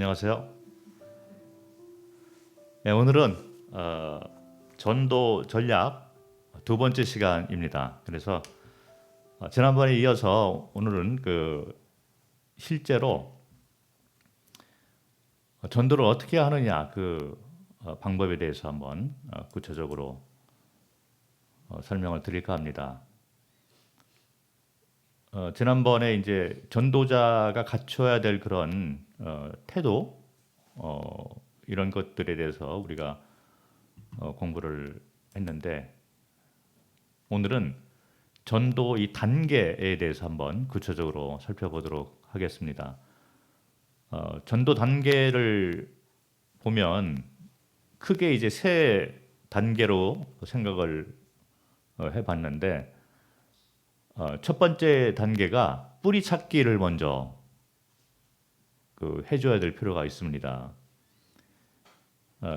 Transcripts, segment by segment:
안녕하세요. 네, 오늘은 전도 전략 두 번째 시간입니다. 그래서 지난번에 이어서 오늘은 실제로 전도를 어떻게 하느냐 방법에 대해서 한번 구체적으로 설명을 드릴까 합니다. 지난번에 이제 전도자가 갖춰야 될 그런 태도 이런 것들에 대해서 우리가 공부를 했는데 오늘은 전도 이 단계에 대해서 한번 구체적으로 살펴보도록 하겠습니다. 전도 단계를 보면 크게 이제 세 단계로 생각을 해봤는데 첫 번째 단계가 뿌리 찾기를 먼저 해줘야 될 필요가 있습니다.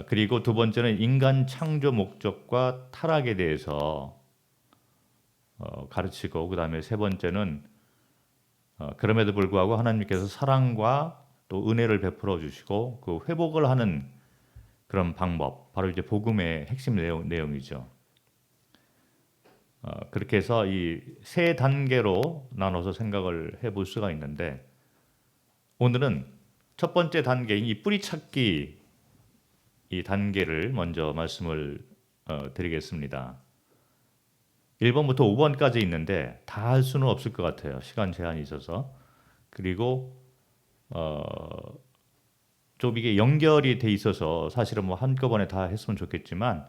그리고 두 번째는 인간 창조 목적과 타락에 대해서 가르치고, 그 다음에 세 번째는 그럼에도 불구하고 하나님께서 사랑과 또 은혜를 베풀어 주시고 그 회복을 하는 그런 방법, 바로 이제 복음의 핵심 내용이죠. 그렇게 해서 이 세 단계로 나눠서 생각을 해볼 수가 있는데, 오늘은 첫 번째 단계인 이 뿌리 찾기 이 단계를 먼저 말씀을 드리겠습니다. 1번부터 5번까지 있는데 다 할 수는 없을 것 같아요. 시간 제한이 있어서. 그리고 좀 이게 연결이 돼 있어서 사실은 뭐 한꺼번에 다 했으면 좋겠지만,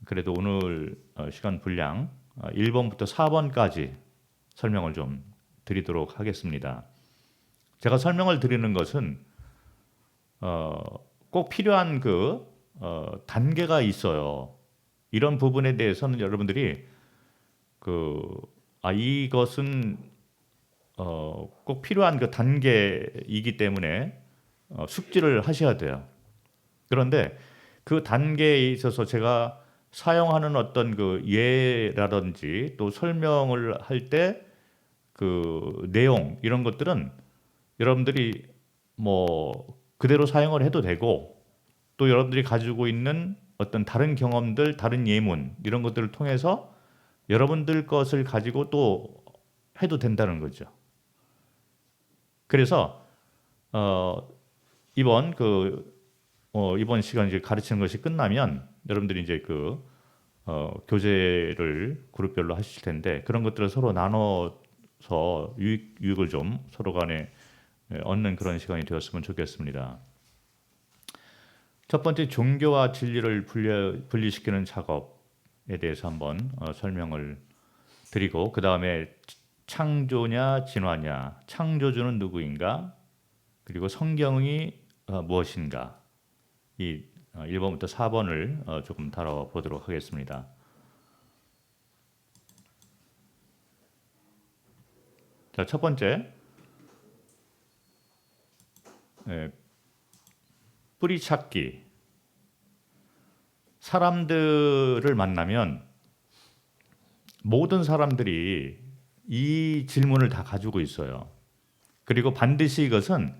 그래도 오늘 시간 분량 1번부터 4번까지 설명을 좀 드리도록 하겠습니다. 제가 설명을 드리는 것은 꼭 필요한 단계가 있어요. 이런 부분에 대해서는 여러분들이 이것은 꼭 필요한 그 단계이기 때문에 숙지를 하셔야 돼요. 그런데 그 단계에 있어서 제가 사용하는 어떤 예라든지 또 설명을 할 때 내용 이런 것들은 여러분들이 뭐 그대로 사용을 해도 되고, 또 여러분들이 가지고 있는 어떤 다른 경험들, 다른 예문 이런 것들을 통해서 여러분들 것을 가지고 또 해도 된다는 거죠. 그래서 이번 시간 이제 가르치는 것이 끝나면 여러분들이 이제 교재를 그룹별로 하실 텐데, 그런 것들을 서로 나눠서 유익을 좀 서로 간에 얻는 그런 시간이 되었으면 좋겠습니다. 첫 번째, 종교와 진리를 분리시키는 작업에 대해서 한번 설명을 드리고, 그 다음에 창조냐 진화냐, 창조주는 누구인가, 그리고 성경이 무엇인가, 이 1번부터 4번을 조금 다뤄보도록 하겠습니다. 자, 첫 번째, 뿌리 찾기. 사람들을 만나면 모든 사람들이 이 질문을 다 가지고 있어요. 그리고 반드시 이것은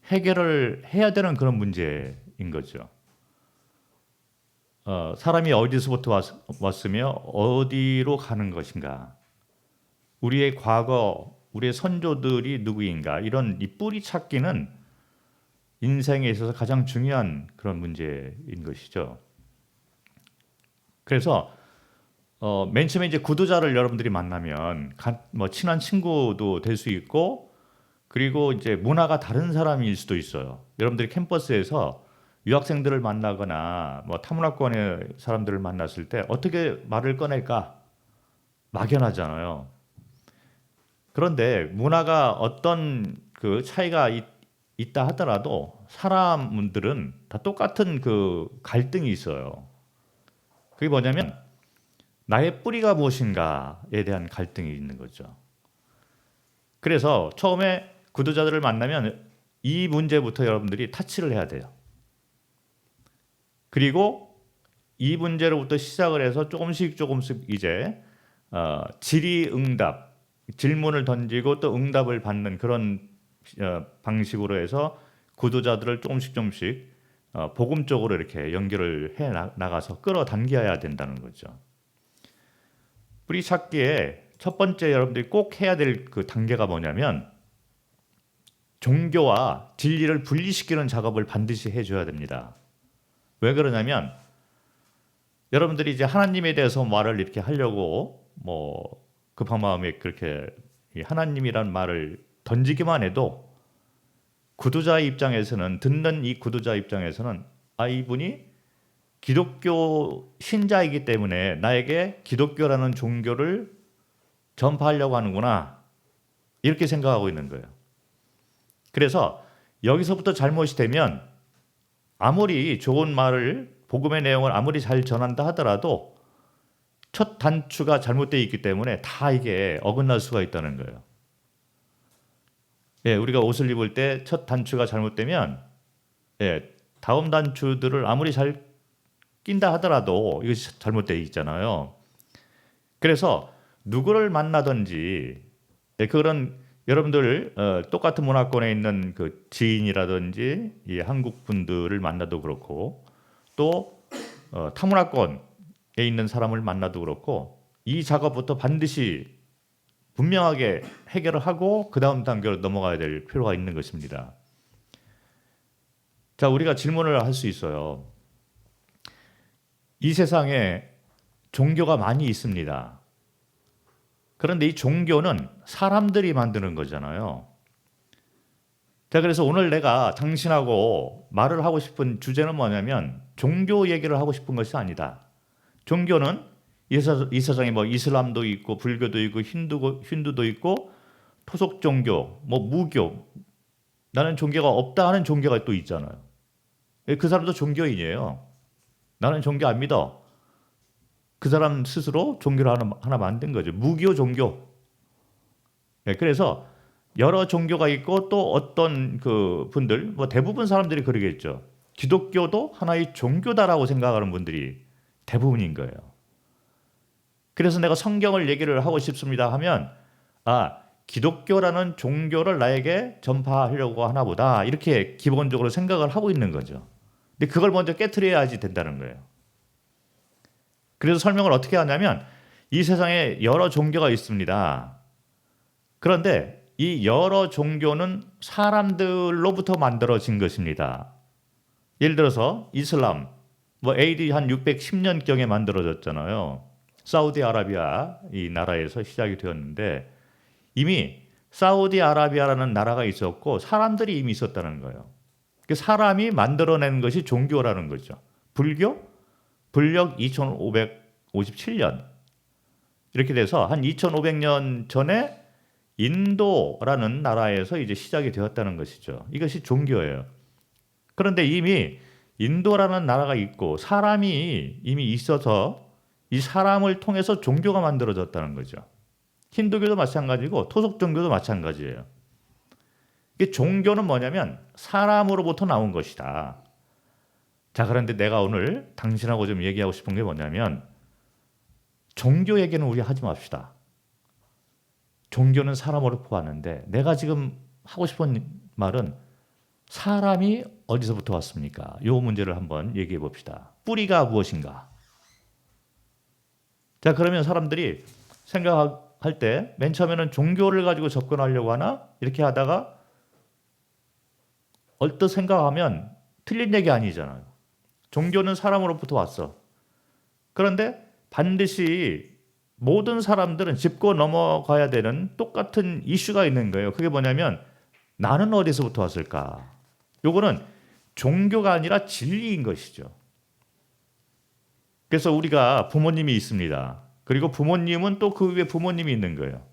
해결을 해야 되는 그런 문제인 거죠. 사람이 어디서부터 왔으며 어디로 가는 것인가, 우리의 과거, 우리의 선조들이 누구인가, 이런 이 뿌리 찾기는 인생에 있어서 가장 중요한 그런 문제인 것이죠. 그래서 맨 처음에 이제 구도자를 여러분들이 만나면 뭐 친한 친구도 될 수 있고, 그리고 이제 문화가 다른 사람일 수도 있어요. 여러분들이 캠퍼스에서 유학생들을 만나거나 뭐 타문화권의 사람들을 만났을 때 어떻게 말을 꺼낼까 막연하잖아요. 그런데 문화가 어떤 차이가 있다 하더라도 사람들은 다 똑같은 갈등이 있어요. 그게 뭐냐면 나의 뿌리가 무엇인가에 대한 갈등이 있는 거죠. 그래서 처음에 구도자들을 만나면 이 문제부터 여러분들이 타치를 해야 돼요. 그리고 이 문제로부터 시작을 해서 조금씩 이제 질의응답, 질문을 던지고 또 응답을 받는 그런 방식으로 해서 구도자들을 조금씩 복음 쪽으로 이렇게 연결을 해 나가서 끌어당겨야 된다는 거죠. 뿌리 찾기에 첫 번째 여러분들이 꼭 해야 될 그 단계가 뭐냐면 종교와 진리를 분리시키는 작업을 반드시 해줘야 됩니다. 왜 그러냐면 여러분들이 이제 하나님에 대해서 말을 이렇게 하려고 뭐 급한 마음에 그렇게 하나님이란 말을 던지기만 해도 구도자의 입장에서는 듣는 이 구도자 입장에서는 이분이 기독교 신자이기 때문에 나에게 기독교라는 종교를 전파하려고 하는구나 이렇게 생각하고 있는 거예요. 그래서 여기서부터 잘못이 되면 아무리 좋은 말을 복음의 내용을 아무리 잘 전한다 하더라도 첫 단추가 잘못되어 있기 때문에 다 이게 어긋날 수가 있다는 거예요. 예, 우리가 옷을 입을 때 첫 단추가 잘못되면 다음 단추들을 아무리 잘 낀다 하더라도 이것이 잘못되어 있잖아요. 그래서 누구를 만나든지 그런 여러분들 똑같은 문화권에 있는 그 지인이라든지 이 한국 분들을 만나도 그렇고 또 타문화권에 있는 사람을 만나도 그렇고 이 작업부터 반드시 분명하게 해결을 하고 그 다음 단계로 넘어가야 될 필요가 있는 것입니다. 자, 우리가 질문을 할 수 있어요. 이 세상에 종교가 많이 있습니다. 그런데 이 종교는 사람들이 만드는 거잖아요. 자, 그래서 오늘 내가 당신하고 말을 하고 싶은 주제는 뭐냐면 종교 얘기를 하고 싶은 것이 아니다. 종교는 이 세상에 뭐 이슬람도 있고 불교도 있고 힌두도 있고 토속 종교, 뭐 무교, 나는 종교가 없다 하는 종교가 또 있잖아요. 그 사람도 종교인이에요. 나는 종교 안 믿어. 그 사람 스스로 종교를 하나 만든 거죠. 무교 종교. 그래서 여러 종교가 있고 또 어떤 그 분들, 뭐 대부분 사람들이 그러겠죠. 기독교도 하나의 종교다라고 생각하는 분들이 대부분인 거예요. 그래서 내가 성경을 얘기를 하고 싶습니다 하면 기독교라는 종교를 나에게 전파하려고 하나 보다 이렇게 기본적으로 생각을 하고 있는 거죠. 근데 그걸 먼저 깨트려야지 된다는 거예요. 그래서 설명을 어떻게 하냐면 이 세상에 여러 종교가 있습니다. 그런데 이 여러 종교는 사람들로부터 만들어진 것입니다. 예를 들어서 이슬람, 뭐 AD 한 610년경에 만들어졌잖아요. 사우디아라비아 이 나라에서 시작이 되었는데 이미 사우디아라비아라는 나라가 있었고 사람들이 이미 있었다는 거예요. 그 사람이 만들어낸 것이 종교라는 거죠. 불교? 2557년. 이렇게 돼서 한 2500년 전에 인도라는 나라에서 이제 시작이 되었다는 것이죠. 이것이 종교예요. 그런데 이미 인도라는 나라가 있고 사람이 이미 있어서 이 사람을 통해서 종교가 만들어졌다는 거죠. 힌두교도 마찬가지고 토속 종교도 마찬가지예요. 종교는 뭐냐면 사람으로부터 나온 것이다. 자, 그런데 내가 오늘 당신하고 좀 얘기하고 싶은 게 뭐냐면 종교 얘기는 우리 하지 맙시다. 종교는 사람으로부터 왔는데 내가 지금 하고 싶은 말은 사람이 어디서부터 왔습니까? 이 문제를 한번 얘기해 봅시다. 뿌리가 무엇인가? 자, 그러면 사람들이 생각할 때 맨 처음에는 종교를 가지고 접근하려고 하나? 이렇게 하다가 얼뜻 생각하면 틀린 얘기 아니잖아요. 종교는 사람으로부터 왔어. 그런데 반드시 모든 사람들은 짚고 넘어가야 되는 똑같은 이슈가 있는 거예요. 그게 뭐냐면 나는 어디서부터 왔을까? 요거는 종교가 아니라 진리인 것이죠. 그래서 우리가 부모님이 있습니다. 그리고 부모님은 또 그 위에 부모님이 있는 거예요.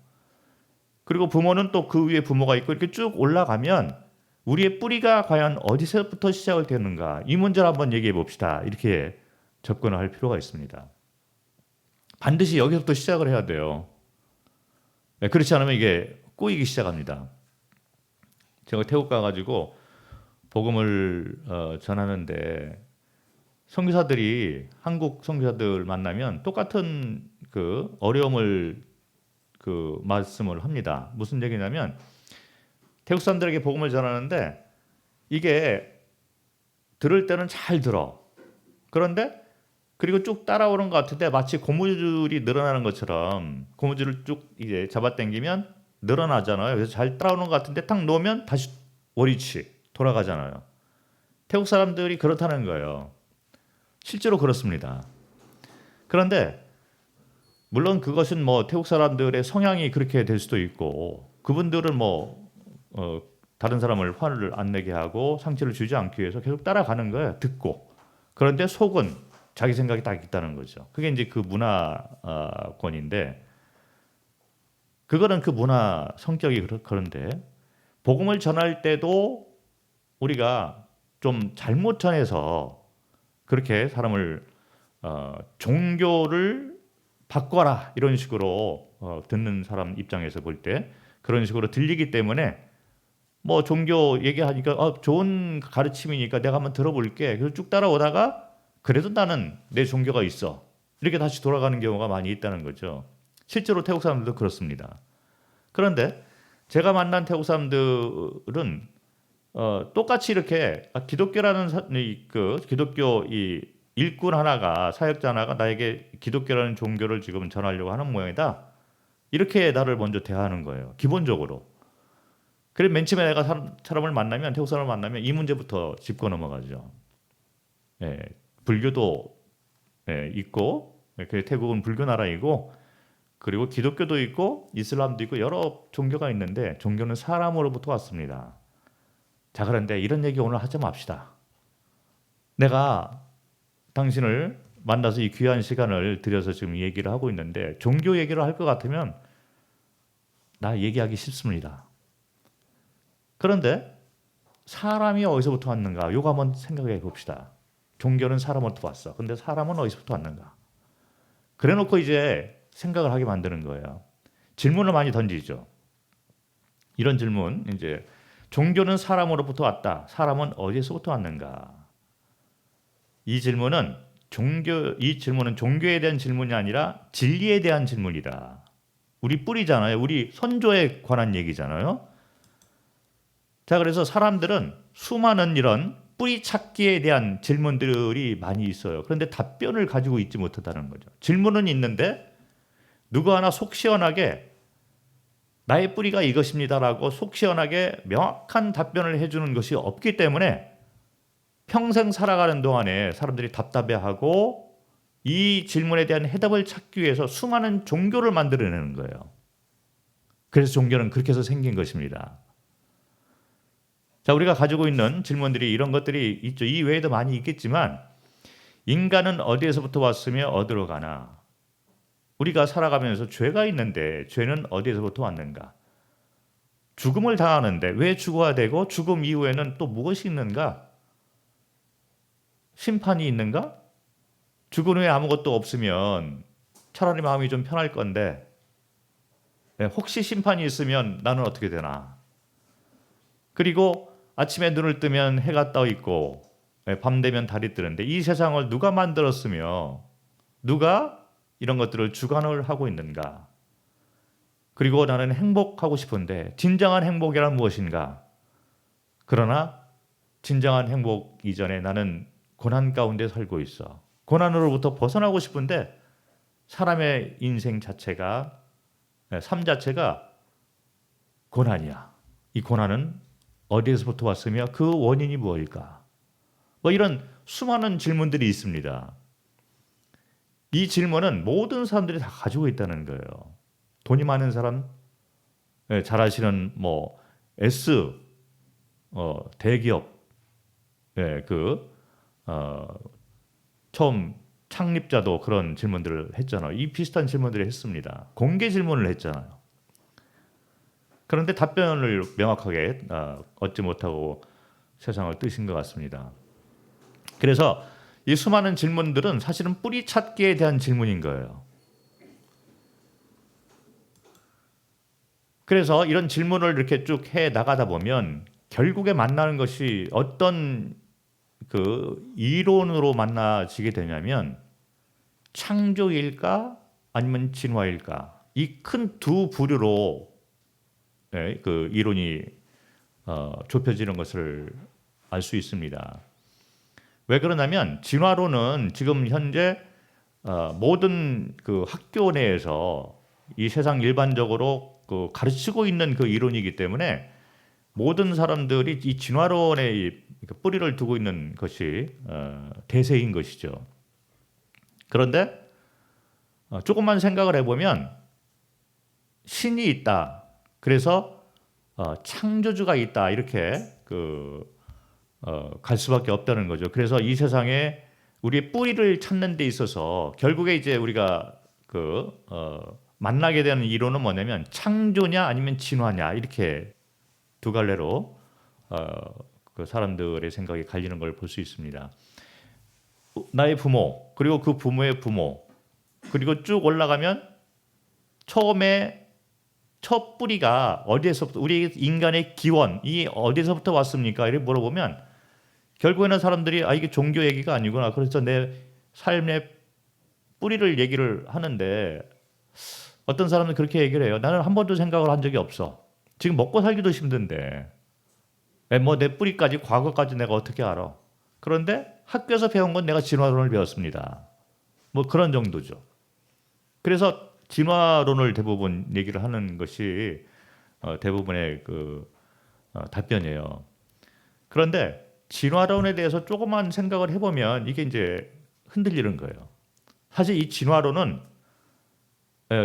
그리고 부모는 또 그 위에 부모가 있고 이렇게 쭉 올라가면 우리의 뿌리가 과연 어디서부터 시작을 되는가? 이 문제를 한번 얘기해 봅시다. 이렇게 접근을 할 필요가 있습니다. 반드시 여기서부터 시작을 해야 돼요. 그렇지 않으면 이게 꼬이기 시작합니다. 제가 태국 가가지고 복음을 전하는데 선교사들이 한국 선교사들 만나면 똑같은 그 어려움을 그 말씀을 합니다. 무슨 얘기냐면 태국 사람들에게 복음을 전하는데 이게 들을 때는 잘 들어. 그런데 그리고 쭉 따라오는 것 같은데 마치 고무줄이 늘어나는 것처럼 고무줄을 쭉 이제 잡아당기면 늘어나잖아요. 그래서 잘 따라오는 것 같은데 딱 놓으면 다시 원위치 돌아가잖아요. 태국 사람들이 그렇다는 거예요. 실제로 그렇습니다. 그런데 물론 그것은 뭐 태국 사람들의 성향이 그렇게 될 수도 있고 그분들은 뭐 다른 사람을 화를 안 내게 하고 상처를 주지 않기 위해서 계속 따라가는 거예요. 듣고. 그런데 속은 자기 생각이 딱 있다는 거죠. 그게 이제 그 문화권인데 그거는 그 문화 성격이 그런데 복음을 전할 때도 우리가 좀 잘못 전해서 그렇게 사람을 종교를 바꿔라 이런 식으로 듣는 사람 입장에서 볼 때 그런 식으로 들리기 때문에 뭐 종교 얘기하니까 좋은 가르침이니까 내가 한번 들어볼게. 그래서 쭉 따라오다가 그래도 나는 내 종교가 있어. 이렇게 다시 돌아가는 경우가 많이 있다는 거죠. 실제로 태국 사람들도 그렇습니다. 그런데 제가 만난 태국 사람들은 똑같이 이렇게 기독교라는 그 기독교 이 일꾼 하나가 사역자 하나가 나에게 기독교라는 종교를 지금 전하려고 하는 모양이다. 이렇게 나를 먼저 대하는 거예요. 기본적으로. 그래 맨 처음에 내가 사람을 만나면 태국 사람을 만나면 이 문제부터 짚고 넘어가죠. 예, 불교도 있고 그 태국은 불교 나라이고 그리고 기독교도 있고 이슬람도 있고 여러 종교가 있는데 종교는 사람으로부터 왔습니다. 자 그런데 이런 얘기 오늘 하지 맙시다. 내가 당신을 만나서 이 귀한 시간을 들여서 지금 얘기를 하고 있는데 종교 얘기를 할 것 같으면 나 얘기하기 싫습니다. 그런데 사람이 어디서부터 왔는가? 요거 한번 생각해 봅시다. 종교는 사람으로부터 왔어. 근데 사람은 어디서부터 왔는가? 그래 놓고 이제 생각을 하게 만드는 거예요. 질문을 많이 던지죠. 이런 질문, 이제 종교는 사람으로부터 왔다. 사람은 어디서부터 왔는가? 이 질문은 종교에 대한 질문이 아니라 진리에 대한 질문이다. 우리 뿌리잖아요. 우리 선조에 관한 얘기잖아요. 자, 그래서 사람들은 수많은 이런 뿌리 찾기에 대한 질문들이 많이 있어요. 그런데 답변을 가지고 있지 못하다는 거죠. 질문은 있는데 누구 하나 속 시원하게 나의 뿌리가 이것입니다라고 속 시원하게 명확한 답변을 해주는 것이 없기 때문에 평생 살아가는 동안에 사람들이 답답해하고 이 질문에 대한 해답을 찾기 위해서 수많은 종교를 만들어내는 거예요. 그래서 종교는 그렇게 해서 생긴 것입니다. 자, 우리가 가지고 있는 질문들이 이런 것들이 있죠. 이 외에도 많이 있겠지만 인간은 어디에서부터 왔으며 어디로 가나? 우리가 살아가면서 죄가 있는데 죄는 어디에서부터 왔는가? 죽음을 당하는데 왜 죽어야 되고 죽음 이후에는 또 무엇이 있는가? 심판이 있는가? 죽은 후에 아무것도 없으면 차라리 마음이 좀 편할 건데 혹시 심판이 있으면 나는 어떻게 되나? 그리고 아침에 눈을 뜨면 해가 떠 있고 밤 되면 달이 뜨는데 이 세상을 누가 만들었으며 누가 이런 것들을 주관을 하고 있는가? 그리고 나는 행복하고 싶은데 진정한 행복이란 무엇인가? 그러나 진정한 행복 이전에 나는 고난 가운데 살고 있어. 고난으로부터 벗어나고 싶은데 사람의 인생 자체가 삶 자체가 고난이야. 이 고난은 어디에서부터 왔으며 그 원인이 무엇일까? 뭐 이런 수많은 질문들이 있습니다. 이 질문은 모든 사람들이 다 가지고 있다는 거예요. 돈이 많은 사람, 잘 아시는 뭐 S 대기업, 처음 창립자도 그런 질문들을 했잖아요. 이 비슷한 질문들을 했습니다. 공개 질문을 했잖아요. 그런데 답변을 명확하게 얻지 못하고 세상을 뜨신 것 같습니다. 그래서 이 수많은 질문들은 사실은 뿌리 찾기에 대한 질문인 거예요. 그래서 이런 질문을 이렇게 쭉 해 나가다 보면 결국에 만나는 것이 어떤 그 이론으로 만나지게 되냐면 창조일까 아니면 진화일까 이 큰 두 부류로 그 이론이 좁혀지는 것을 알 수 있습니다. 왜 그러냐면 진화론은 지금 현재 모든 그 학교 내에서 이 세상 일반적으로 그 가르치고 있는 그 이론이기 때문에 모든 사람들이 이 진화론에 뿌리를 두고 있는 것이 대세인 것이죠. 그런데 조금만 생각을 해보면 신이 있다. 그래서 창조주가 있다. 이렇게 갈 수밖에 없다는 거죠. 그래서 이 세상에 우리의 뿌리를 찾는 데 있어서 결국에 이제 우리가 만나게 되는 이론은 뭐냐면 창조냐 아니면 진화냐 이렇게 두 갈래로 그 사람들의 생각이 갈리는 걸 볼 수 있습니다. 나의 부모 그리고 그 부모의 부모 그리고 쭉 올라가면 처음에 첫 뿌리가 어디에서부터 우리 인간의 기원이 어디서부터 왔습니까? 이렇게 물어보면 결국에는 사람들이 이게 종교 얘기가 아니구나. 그래서 내 삶의 뿌리를 얘기를 하는데 어떤 사람은 그렇게 얘기를 해요. 나는 한 번도 생각을 한 적이 없어. 지금 먹고 살기도 힘든데 뭐 내 뿌리까지 과거까지 내가 어떻게 알아? 그런데 학교에서 배운 건 내가 진화론을 배웠습니다. 뭐 그런 정도죠. 그래서 진화론을 대부분 얘기를 하는 것이 대부분의 답변이에요. 그런데 진화론에 대해서 조금만 생각을 해보면 이게 이제 흔들리는 거예요. 사실 이 진화론은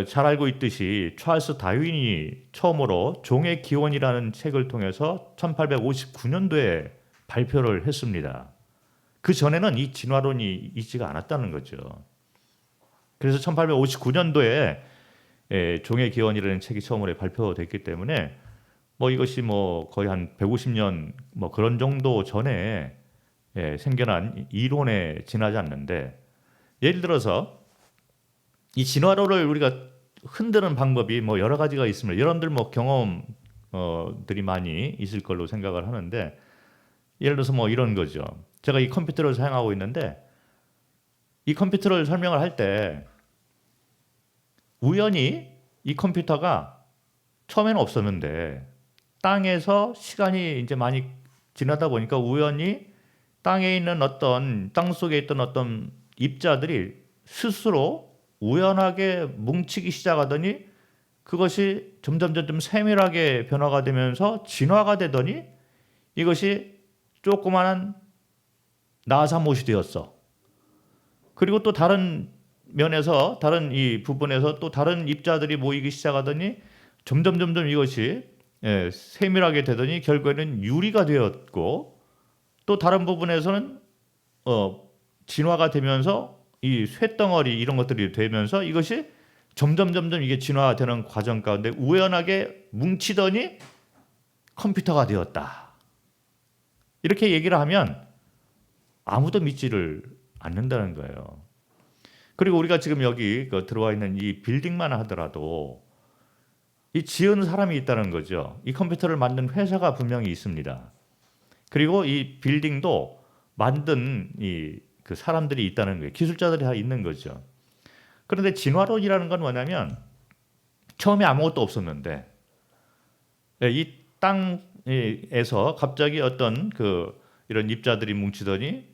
잘 알고 있듯이 찰스 다윈이 처음으로 종의 기원이라는 책을 통해서 1859년도에 발표를 했습니다. 그 전에는 이 진화론이 있지가 않았다는 거죠. 그래서 1859년도에 종의 기원이라는 책이 처음으로 발표됐기 때문에 뭐 이것이 뭐 거의 한 150년 뭐 그런 정도 전에 생겨난 이론에 지나지 않는데 예를 들어서 이 진화론을 우리가 흔드는 방법이 뭐 여러 가지가 있습니다. 여러분들 뭐 경험들이 많이 있을 걸로 생각을 하는데 예를 들어서 뭐 이런 거죠. 제가 이 컴퓨터를 사용하고 있는데 이 컴퓨터를 설명을 할 때 우연히 이 컴퓨터가 처음에는 없었는데 땅에서 시간이 이제 많이 지나다 보니까 우연히 땅에 있는 땅 속에 있던 어떤 입자들이 스스로 우연하게 뭉치기 시작하더니 그것이 점점 세밀하게 변화가 되면서 진화가 되더니 이것이 조그마한 나사못이 되었어. 그리고 또 다른 면에서 다른 이 부분에서 또 다른 입자들이 모이기 시작하더니 점점 이것이 세밀하게 되더니 결국에는 유리가 되었고 또 다른 부분에서는 진화가 되면서 이 쇳덩어리 이런 것들이 되면서 이것이 점점 이게 진화되는 과정 가운데 우연하게 뭉치더니 컴퓨터가 되었다. 이렇게 얘기를 하면 아무도 믿지를 않는다는 거예요. 그리고 우리가 지금 여기 들어와 있는 이 빌딩만 하더라도 이 지은 사람이 있다는 거죠. 이 컴퓨터를 만든 회사가 분명히 있습니다. 그리고 이 빌딩도 만든 그 사람들이 있다는 거예요. 기술자들이 다 있는 거죠. 그런데 진화론이라는 건 뭐냐면 처음에 아무것도 없었는데 이 땅에서 갑자기 어떤 이런 입자들이 뭉치더니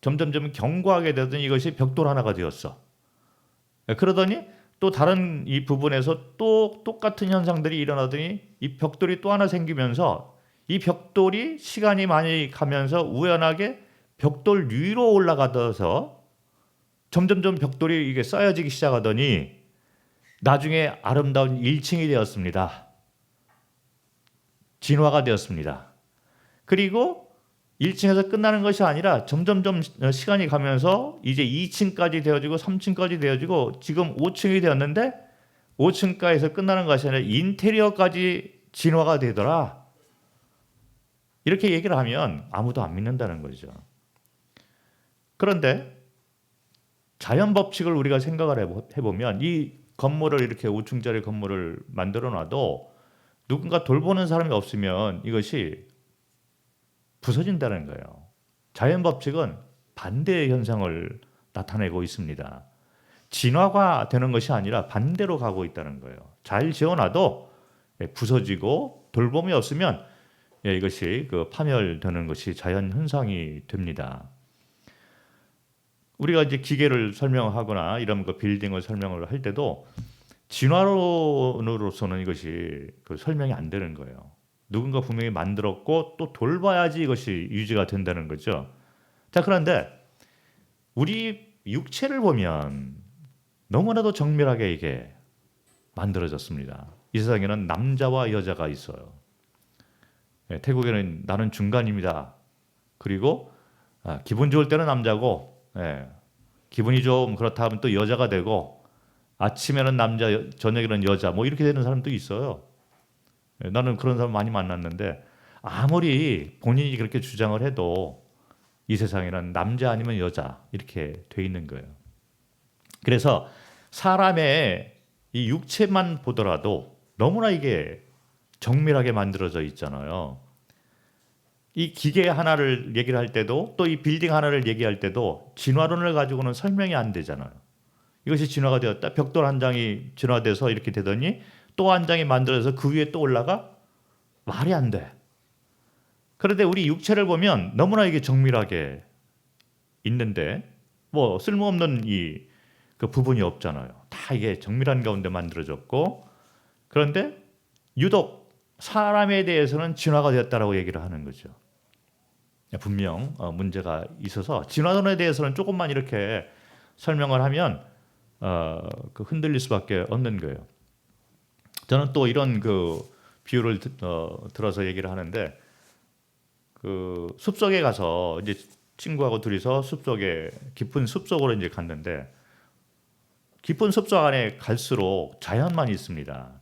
점점 견고하게 되더니 이것이 벽돌 하나가 되었어. 그러더니 또 다른 이 부분에서 또 똑같은 현상들이 일어나더니 이 벽돌이 또 하나 생기면서 이 벽돌이 시간이 많이 가면서 우연하게 벽돌 위로 올라가서 점점 벽돌이 이게 쌓여지기 시작하더니 나중에 아름다운 1층이 되었습니다. 진화가 되었습니다. 그리고 1층에서 끝나는 것이 아니라 점점 시간이 가면서 이제 2층까지 되어지고 3층까지 되어지고 지금 5층이 되었는데 5층까지에서 끝나는 것이 아니라 인테리어까지 진화가 되더라. 이렇게 얘기를 하면 아무도 안 믿는다는 거죠. 그런데 자연 법칙을 우리가 생각을 해보면 이 건물을 이렇게 5층짜리 건물을 만들어 놔도 누군가 돌보는 사람이 없으면 이것이 부서진다는 거예요. 자연 법칙은 반대의 현상을 나타내고 있습니다. 진화가 되는 것이 아니라 반대로 가고 있다는 거예요. 잘 지어놔도 부서지고 돌봄이 없으면 예, 이것이 그 파멸되는 것이 자연 현상이 됩니다. 우리가 이제 기계를 설명하거나 이런 그 빌딩을 설명을 할 때도 진화론으로서는 이것이 그 설명이 안 되는 거예요. 누군가 분명히 만들었고 또 돌봐야지 이것이 유지가 된다는 거죠. 자, 그런데 우리 육체를 보면 너무나도 정밀하게 이게 만들어졌습니다. 이 세상에는 남자와 여자가 있어요. 예, 태국에는 나는 중간입니다. 그리고 기분 좋을 때는 남자고, 예, 기분이 좀 그렇다 하면 또 여자가 되고, 아침에는 남자, 저녁에는 여자, 뭐 이렇게 되는 사람도 있어요. 예, 나는 그런 사람 많이 만났는데 아무리 본인이 그렇게 주장을 해도 이 세상에는 남자 아니면 여자 이렇게 돼 있는 거예요. 그래서 사람의 이 육체만 보더라도 너무나 이게 정밀하게 만들어져 있잖아요. 이 기계 하나를 얘기를 할 때도 또 이 빌딩 하나를 얘기할 때도 진화론을 가지고는 설명이 안 되잖아요. 이것이 진화가 되었다. 벽돌 한 장이 진화돼서 이렇게 되더니 또 한 장이 만들어서 그 위에 또 올라가? 말이 안 돼. 그런데 우리 육체를 보면 너무나 이게 정밀하게 있는데 뭐 쓸모없는 그 부분이 없잖아요. 다 이게 정밀한 가운데 만들어졌고 그런데 유독 사람에 대해서는 진화가 되었다라고 얘기를 하는 거죠. 분명 문제가 있어서 진화론에 대해서는 조금만 이렇게 설명을 하면 그 흔들릴 수밖에 없는 거예요. 저는 또 이런 그 비유를 들어서 얘기를 하는데 그 숲속에 가서 이제 친구하고 둘이서 숲속에 깊은 숲속으로 이제 갔는데 깊은 숲속 안에 갈수록 자연만 있습니다.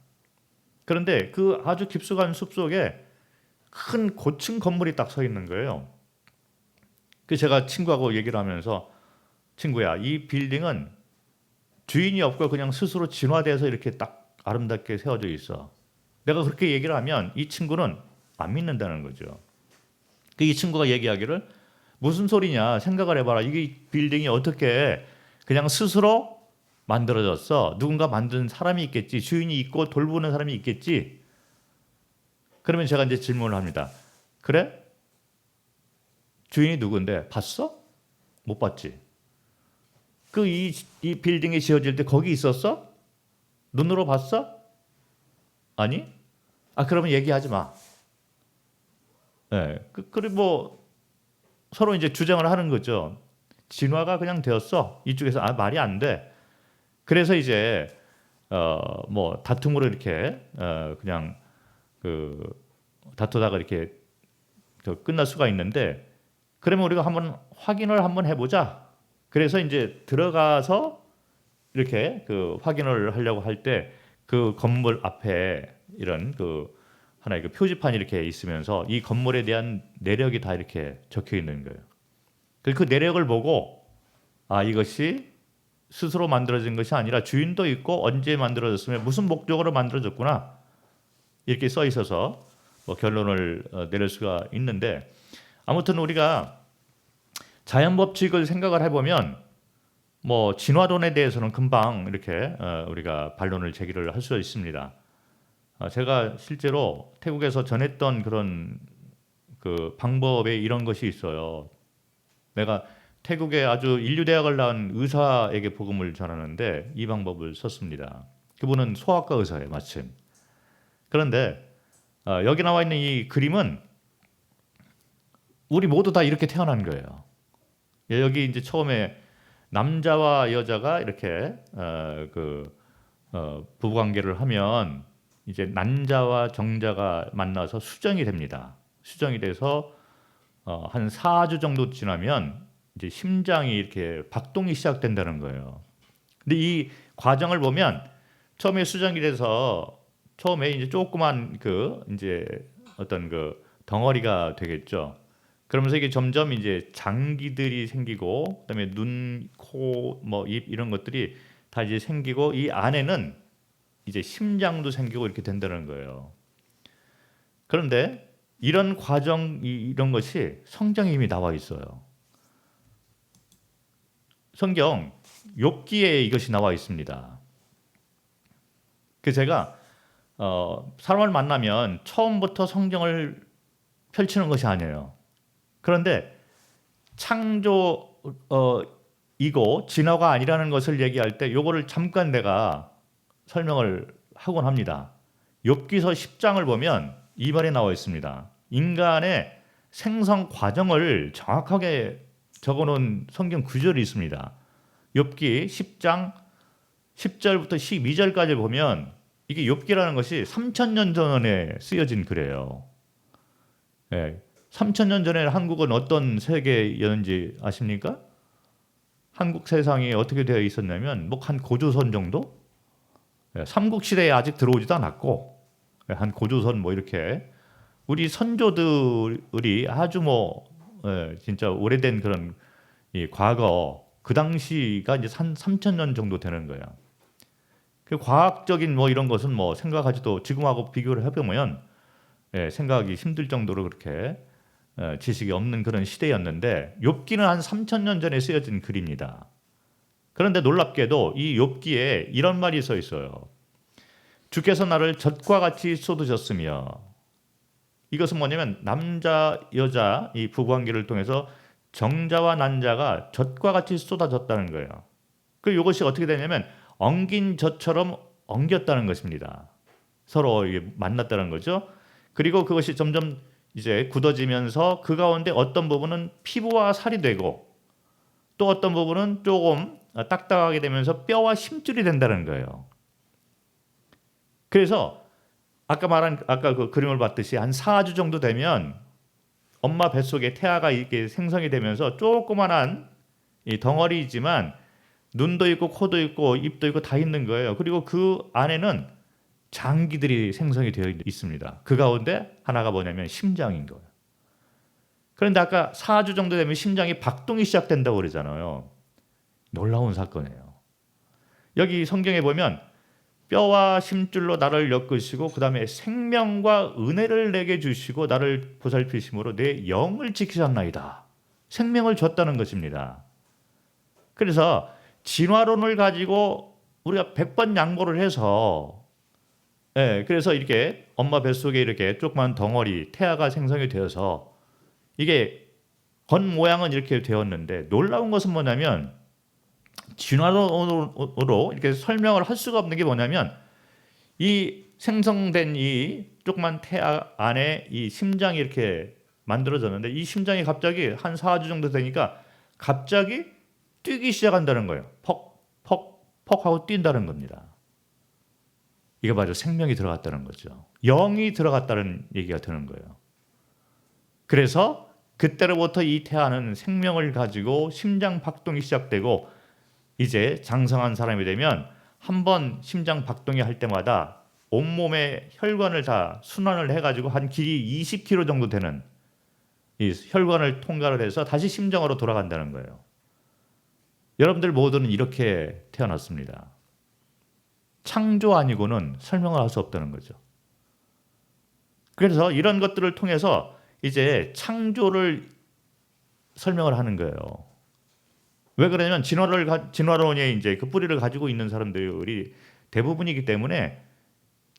그런데 그 아주 깊숙한 숲속에 큰 고층 건물이 딱 서 있는 거예요. 그 제가 친구하고 얘기를 하면서 친구야, 이 빌딩은 주인이 없고 그냥 스스로 진화돼서 이렇게 딱 아름답게 세워져 있어. 내가 그렇게 얘기를 하면 이 친구는 안 믿는다는 거죠. 이 친구가 얘기하기를 무슨 소리냐 생각을 해봐라. 이게 빌딩이 어떻게 그냥 스스로 만들어졌어. 누군가 만든 사람이 있겠지. 주인이 있고 돌보는 사람이 있겠지. 그러면 제가 이제 질문을 합니다. 그래? 주인이 누군데? 봤어? 못 봤지. 이 빌딩이 지어질 때 거기 있었어? 눈으로 봤어? 아니? 그러면 얘기하지 마. 네. 그리고 뭐 서로 이제 주장을 하는 거죠. 진화가 그냥 되었어. 이쪽에서 말이 안 돼. 그래서 이제 뭐 다툼으로 이렇게 그냥 그 다투다가 이렇게 끝날 수가 있는데 그러면 우리가 한번 확인을 한번 해보자. 그래서 이제 들어가서 이렇게 그 확인을 하려고 할 때 그 건물 앞에 이런 그 하나의 그 표지판이 이렇게 있으면서 이 건물에 대한 내력이 다 이렇게 적혀 있는 거예요. 그 내력을 보고 이것이 스스로 만들어진 것이 아니라 주인도 있고 언제 만들어졌으면 무슨 목적으로 만들어졌구나 이렇게 써 있어서 뭐 결론을 내릴 수가 있는데 아무튼 우리가 자연 법칙을 생각을 해보면 뭐 진화론에 대해서는 금방 이렇게 우리가 반론을 제기를 할 수 있습니다. 제가 실제로 태국에서 전했던 그런 그 방법에 이런 것이 있어요. 내가 태국에 아주 인류대학을 나온 의사에게 복음을 전하는데 이 방법을 썼습니다. 그분은 소아과 의사예요, 마침. 그런데 여기 나와 있는 이 그림은 우리 모두 다 이렇게 태어난 거예요. 여기 이제 처음에 남자와 여자가 이렇게 부부 관계를 하면 이제 난자와 정자가 만나서 수정이 됩니다. 수정이 돼서 한 4주 정도 지나면 이제 심장이 이렇게 박동이 시작된다는 거예요. 근데 이 과정을 보면 처음에 수정이 돼서 처음에 이제 조그만 그 이제 어떤 그 덩어리가 되겠죠. 그러면서 이게 점점 이제 장기들이 생기고 그다음에 눈, 코, 뭐 입 이런 것들이 다 이제 생기고 이 안에는 이제 심장도 생기고 이렇게 된다는 거예요. 그런데 이런 과정 이런 것이 성경에 이미 나와 있어요. 성경 욥기에 이것이 나와 있습니다. 그 제가 사람을 만나면 처음부터 성경을 펼치는 것이 아니에요. 그런데 창조 이고 진화가 아니라는 것을 얘기할 때 요거를 잠깐 내가 설명을 하곤 합니다. 욥기서 10장을 보면 이 말이 나와 있습니다. 인간의 생성 과정을 정확하게 적어놓은 성경 구절이 있습니다. 욥기 10장 10절부터 12절까지 보면 이게 욥기라는 것이 3000년 전에 쓰여진 글이에요. 예, 3000년 전에 한국은 어떤 세계였는지 아십니까? 한국 세상이 어떻게 되어 있었냐면 뭐 한 고조선 정도? 예, 삼국 시대에 아직 들어오지도 않았고 한 고조선 뭐 이렇게 우리 선조들이 아주 뭐 진짜 오래된 그런 이 과거 그 당시가 이제 한 3000년 정도 되는 거예요. 그 과학적인 뭐 이런 것은 뭐 생각하지도 지금하고 비교를 해보면 생각하기 힘들 정도로 그렇게 지식이 없는 그런 시대였는데 욥기는 한 3000년 전에 쓰여진 글입니다. 그런데 놀랍게도 이 욥기에 이런 말이 써 있어요. 주께서 나를 젖과 같이 쏟으셨으며 이것은 뭐냐면 남자 여자 이 부부관계를 통해서 정자와 난자가 젖과 같이 쏟아졌다는 거예요. 그 이것이 어떻게 되냐면 엉긴 젖처럼 엉겼다는 것입니다. 서로 만났다는 거죠. 그리고 그것이 점점 이제 굳어지면서 그 가운데 어떤 부분은 피부와 살이 되고 또 어떤 부분은 조금 딱딱하게 되면서 뼈와 심줄이 된다는 거예요. 그래서 아까 그 그림을 봤듯이 한 4주 정도 되면 엄마 뱃속에 태아가 이렇게 생성이 되면서 조그만한 이 덩어리이지만 눈도 있고 코도 있고 입도 있고 다 있는 거예요. 그리고 그 안에는 장기들이 생성이 되어 있습니다. 그 가운데 하나가 뭐냐면 심장인 거예요. 그런데 아까 4주 정도 되면 심장이 박동이 시작된다고 그러잖아요. 놀라운 사건이에요. 여기 성경에 보면 뼈와 심줄로 나를 엮으시고 그 다음에 생명과 은혜를 내게 주시고 나를 보살피심으로 내 영을 지키셨나이다. 생명을 줬다는 것입니다. 그래서 진화론을 가지고 우리가 100번 양보를 해서 그래서 이렇게 엄마 뱃속에 이렇게 조그만 덩어리 태아가 생성이 되어서 이게 겉모양은 이렇게 되었는데 놀라운 것은 뭐냐면 진화론으로 이렇게 설명을 할 수가 없는 게 뭐냐면 이 생성된 이 조그만 태아 안에 이 심장이 이렇게 만들어졌는데 이 심장이 갑자기 한 4주 정도 되니까 갑자기 뛰기 시작한다는 거예요. 퍽 하고 뛴다는 겁니다. 이게 바로 생명이 들어갔다는 거죠. 영이 들어갔다는 얘기가 되는 거예요. 그래서 그때로부터 이 태아는 생명을 가지고 심장 박동이 시작되고 이제 장성한 사람이 되면 한 번 심장 박동이 할 때마다 온몸의 혈관을 다 순환을 해가지고 한 길이 20km 정도 되는 이 혈관을 통과를 해서 다시 심장으로 돌아간다는 거예요. 여러분들 모두는 이렇게 태어났습니다. 창조 아니고는 설명을 할 수 없다는 거죠. 그래서 이런 것들을 통해서 이제 창조를 설명을 하는 거예요. 왜 그러냐면 진화론의 이제 그 뿌리를 가지고 있는 사람들이 대부분이기 때문에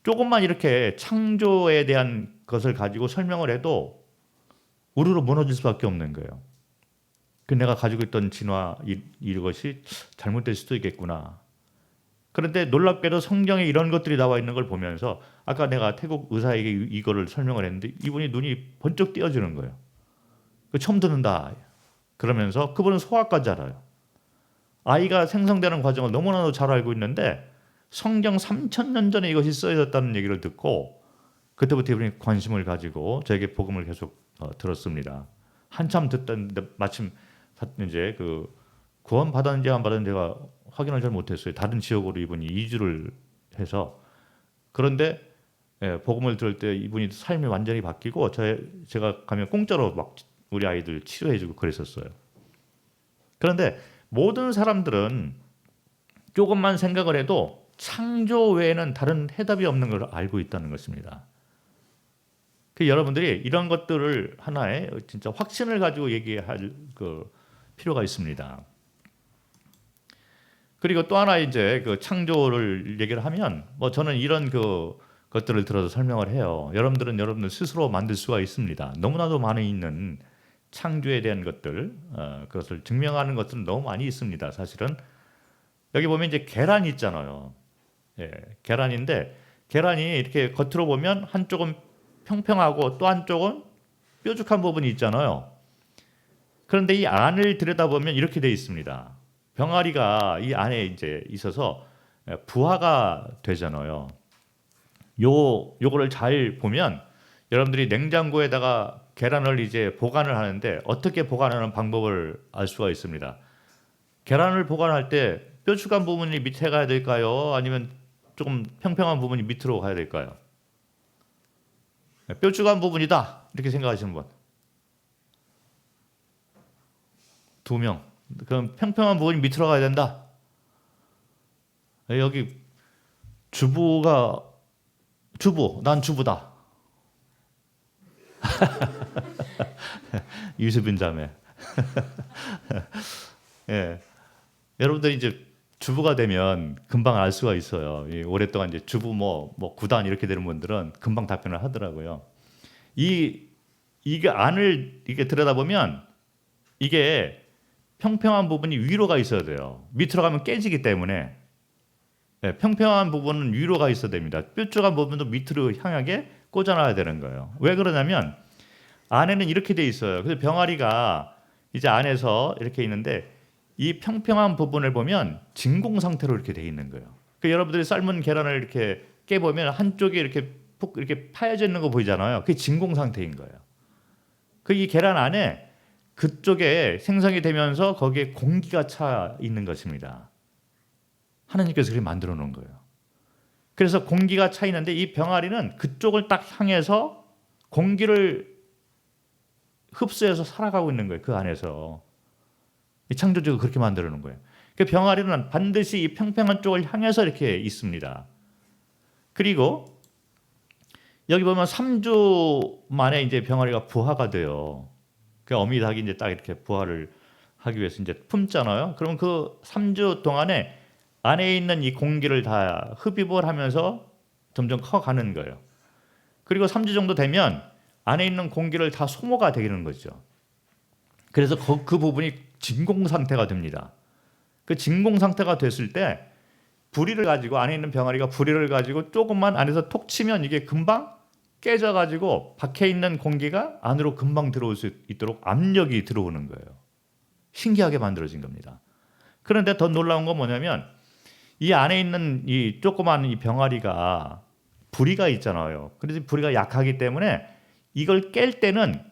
조금만 이렇게 창조에 대한 것을 가지고 설명을 해도 우르르 무너질 수밖에 없는 거예요. 그 내가 가지고 있던 진화 이것이 잘못될 수도 있겠구나. 그런데 놀랍게도 성경에 이런 것들이 나와 있는 걸 보면서 아까 내가 태국 의사에게 이거를 설명을 했는데 이분이 눈이 번쩍 띄어지는 거예요. 처음 듣는다. 그러면서 그분은 소아과까지 알아요. 아이가 생성되는 과정을 너무나도 잘 알고 있는데 성경 3000년 전에 이것이 쓰여졌다는 얘기를 듣고 그때부터 이분이 관심을 가지고 저에게 복음을 계속 들었습니다. 한참 듣던데 마침 이제 그 구원 받았는지 안 받았는지 제가 확인을 잘 못했어요. 다른 지역으로 이분이 이주를 해서 그런데 복음을 들을 때 이분이 삶이 완전히 바뀌고 제가 가면 공짜로 막 우리 아이들 치료해주고 그랬었어요. 그런데 모든 사람들은 조금만 생각을 해도 창조 외에는 다른 해답이 없는 걸 알고 있다는 것입니다. 여러분들이 이런 것들을 하나의 진짜 확신을 가지고 얘기할 그 필요가 있습니다. 그리고 또 하나 이제 그 창조를 얘기를 하면 뭐 저는 이런 그 것들을 들어서 설명을 해요. 여러분들은 여러분들 스스로 만들 수가 있습니다. 너무나도 많이 있는 창조에 대한 것들, 그것을 증명하는 것들은 너무 많이 있습니다. 사실은 여기 보면 이제 계란이 있잖아요. 예, 계란인데 계란이 이렇게 겉으로 보면 한쪽은 평평하고 또 한쪽은 뾰족한 부분이 있잖아요. 그런데 이 안을 들여다보면 이렇게 되어 있습니다. 병아리가 이 안에 이제 있어서 부화가 되잖아요. 요거를 잘 보면 여러분들이 냉장고에다가 계란을 이제 보관을 하는데 어떻게 보관하는 방법을 알 수가 있습니다. 계란을 보관할 때 뾰족한 부분이 밑에 가야 될까요? 아니면 조금 평평한 부분이 밑으로 가야 될까요? 뾰족한 부분이다 이렇게 생각하시는 분. 2명. 그럼 평평한 부분이 밑으로 가야 된다. 여기 주부, 난 주부다. 유수빈 자매. 예. 여러분들이 이제 주부가 되면 금방 알 수가 있어요. 오랫동안 이제 주부 뭐 9단 이렇게 되는 분들은 금방 답변을 하더라고요. 이게 안을 이게 들여다보면 이게 평평한 부분이 위로 가 있어야 돼요. 밑으로 가면 깨지기 때문에 평평한 부분은 위로 가 있어야 됩니다. 뾰족한 부분도 밑으로 향하게 꽂아놔야 되는 거예요. 왜 그러냐면 안에는 이렇게 돼 있어요. 그래서 병아리가 이제 안에서 이렇게 있는데 이 평평한 부분을 보면 진공 상태로 이렇게 돼 있는 거예요. 그러니까 여러분들이 삶은 계란을 이렇게 깨보면 한쪽이 이렇게 푹 이렇게 파여져 있는 거 보이잖아요. 그게 진공 상태인 거예요. 그 이 계란 안에 그쪽에 생성이 되면서 거기에 공기가 차 있는 것입니다. 하나님께서 그렇게 만들어 놓은 거예요. 그래서 공기가 차 있는데 이 병아리는 그쪽을 딱 향해서 공기를 흡수해서 살아가고 있는 거예요. 그 안에서. 이 창조주가 그렇게 만들어 놓은 거예요. 그 병아리는 반드시 이 평평한 쪽을 향해서 이렇게 있습니다. 그리고 여기 보면 3주 만에 이제 병아리가 부화가 돼요. 그 어미 닭이 이제 딱 이렇게 부화를 하기 위해서 이제 품잖아요. 그럼 그 3주 동안에 안에 있는 이 공기를 다 흡입을 하면서 점점 커가는 거예요. 그리고 3주 정도 되면 안에 있는 공기를 다 소모가 되는 거죠. 그래서 그 부분이 진공 상태가 됩니다. 그 진공 상태가 됐을 때 부리를 가지고 안에 있는 병아리가 부리를 가지고 조금만 안에서 톡 치면 이게 금방 깨져가지고 밖에 있는 공기가 안으로 금방 들어올 수 있도록 압력이 들어오는 거예요. 신기하게 만들어진 겁니다. 그런데 더 놀라운 건 뭐냐면 이 안에 있는 이 조그마한 이 병아리가 부리가 있잖아요. 그래서 부리가 약하기 때문에 이걸 깰 때는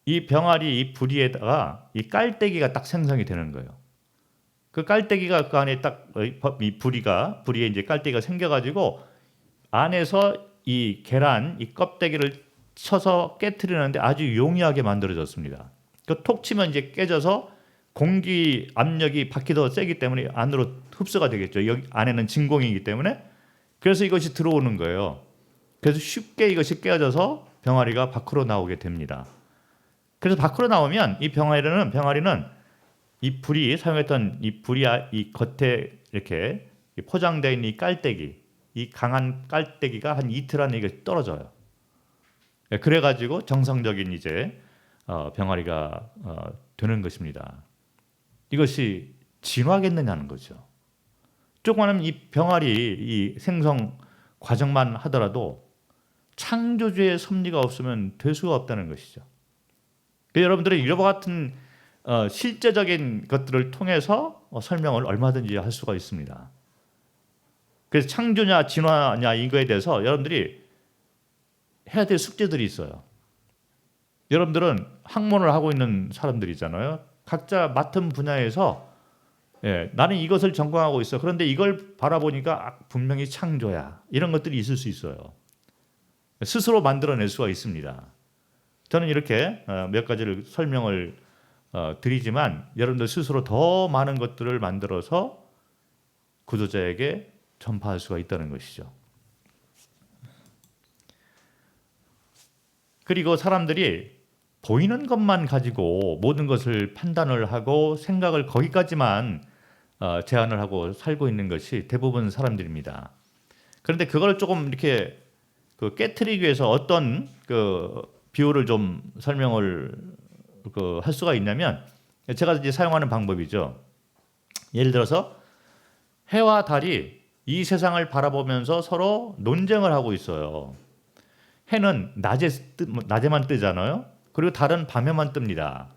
이 병아리 이 부리에다가 이 깔때기가 딱 생성이 되는 거예요. 그 깔때기가 그 안에 딱 이 부리에 이제 깔때기가 생겨가지고 안에서 이 계란 이 껍데기를 쳐서 깨트리는데 아주 용이하게 만들어졌습니다. 그 톡 치면 이제 깨져서 공기 압력이 밖이 더 세기 때문에 안으로 흡수가 되겠죠. 여기 안에는 진공이기 때문에 그래서 이것이 들어오는 거예요. 그래서 쉽게 이것이 깨져서 병아리가 밖으로 나오게 됩니다. 그래서 밖으로 나오면 이 병아리는 이 불이 사용했던 이 불이 이 겉에 이렇게 포장되어 있는 이 깔때기, 이 강한 깔때기가 한 이틀 안에 이게 떨어져요. 그래가지고 정상적인 이제 병아리가 되는 것입니다. 이것이 진화겠느냐는 거죠. 조그마한 이 병아리 이 생성 과정만 하더라도 창조주의 섭리가 없으면 될 수가 없다는 것이죠. 여러분들은 이와 같은 실제적인 것들을 통해서 설명을 얼마든지 할 수가 있습니다. 그래서 창조냐 진화냐 이거에 대해서 여러분들이 해야 될 숙제들이 있어요. 여러분들은 학문을 하고 있는 사람들이잖아요. 각자 맡은 분야에서 나는 이것을 전공하고 있어. 그런데 이걸 바라보니까 분명히 창조야. 이런 것들이 있을 수 있어요. 스스로 만들어낼 수가 있습니다. 저는 이렇게 몇 가지를 설명을 드리지만 여러분들 스스로 더 많은 것들을 만들어서 구독자에게 전파할 수가 있다는 것이죠. 그리고 사람들이 보이는 것만 가지고 모든 것을 판단을 하고 생각을 거기까지만 제한을 하고 살고 있는 것이 대부분 사람들입니다. 그런데 그걸 조금 이렇게 그 깨트리기 위해서 어떤 그 비유를 좀 설명을 할 수가 있냐면 제가 이제 사용하는 방법이죠. 예를 들어서 해와 달이 이 세상을 바라보면서 서로 논쟁을 하고 있어요. 해는 낮에만 뜨잖아요. 그리고 달은 밤에만 뜹니다.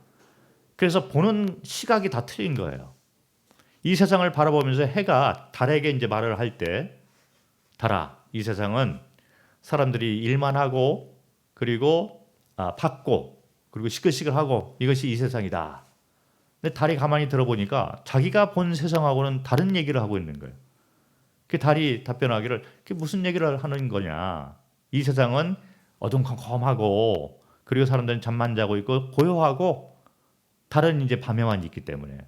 그래서 보는 시각이 다 틀린 거예요. 이 세상을 바라보면서 해가 달에게 이제 말을 할 때, 달아, 이 세상은 사람들이 일만 하고 그리고 받고 그리고 시끌시끌하고 이것이 이 세상이다. 근데 달이 가만히 들어보니까 자기가 본 세상하고는 다른 얘기를 하고 있는 거예요. 그 달이 답변하기를 그게 무슨 얘기를 하는 거냐. 이 세상은 어둠컴컴하고 그리고 사람들은 잠만 자고 있고 고요하고 달은 이제 밤에만 있기 때문에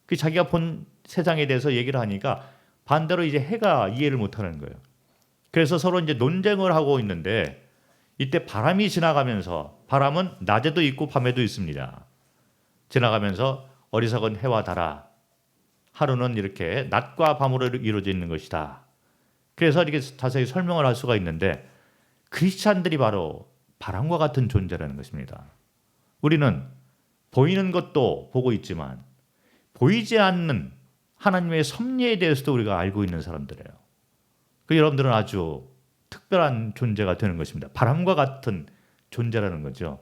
그 자기가 본 세상에 대해서 얘기를 하니까 반대로 이제 해가 이해를 못하는 거예요. 그래서 서로 이제 논쟁을 하고 있는데 이때 바람이 지나가면서 바람은 낮에도 있고 밤에도 있습니다. 지나가면서 어리석은 해와 달아 하루는 이렇게 낮과 밤으로 이루어져 있는 것이다. 그래서 이렇게 자세히 설명을 할 수가 있는데 크리스찬들이 바로 바람과 같은 존재라는 것입니다. 우리는 보이는 것도 보고 있지만 보이지 않는 하나님의 섭리에 대해서도 우리가 알고 있는 사람들이에요. 그 여러분들은 아주 특별한 존재가 되는 것입니다. 바람과 같은 존재라는 거죠.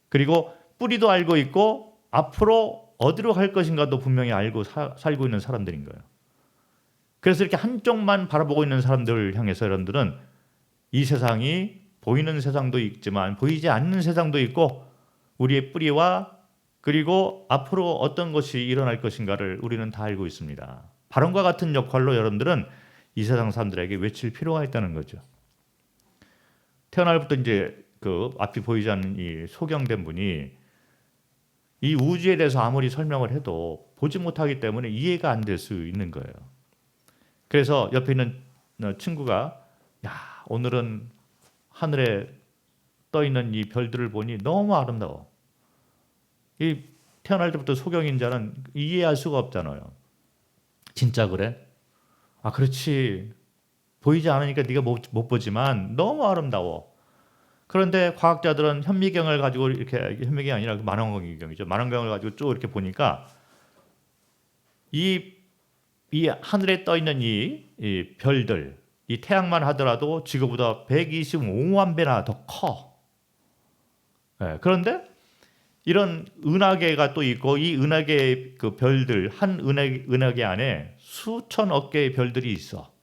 그리고 뿌리도 알고 있고 앞으로 어디로 갈 것인가도 분명히 알고 살고 있는 사람들인 거예요. 그래서 이렇게 한쪽만 바라보고 있는 사람들을 향해서 여러분들은 이 세상이 보이는 세상도 있지만 보이지 않는 세상도 있고 우리의 뿌리와 그리고 앞으로 어떤 것이 일어날 것인가를 우리는 다 알고 있습니다. 바람과 같은 역할로 여러분들은 이 세상 사람들에게 외칠 필요가 있다는 거죠. 태어날부터 이제 그 앞이 보이지 않는 이 소경된 분이 이 우주에 대해서 아무리 설명을 해도 보지 못하기 때문에 이해가 안 될 수 있는 거예요. 그래서 옆에 있는 친구가 야, 오늘은 하늘에 떠 있는 이 별들을 보니 너무 아름다워. 이 태어날 때부터 소경인 자는 이해할 수가 없잖아요. 진짜 그래? 아, 그렇지. 보이지 않으니까 네가 못 보지만 너무 아름다워. 그런데 과학자들은 현미경을 가지고 이렇게 현미경이 아니라 만원경이죠. 만원경을 가지고 쭉 이렇게 보니까 이 하늘에 떠 있는 이 별들, 이 태양만 하더라도 지구보다 125만 배나 더 커. 네, 그런데 이런 은하계가 또 있고 이 은하계 그 별들 한 은하계 안에 수천억 개의 별들이 있어.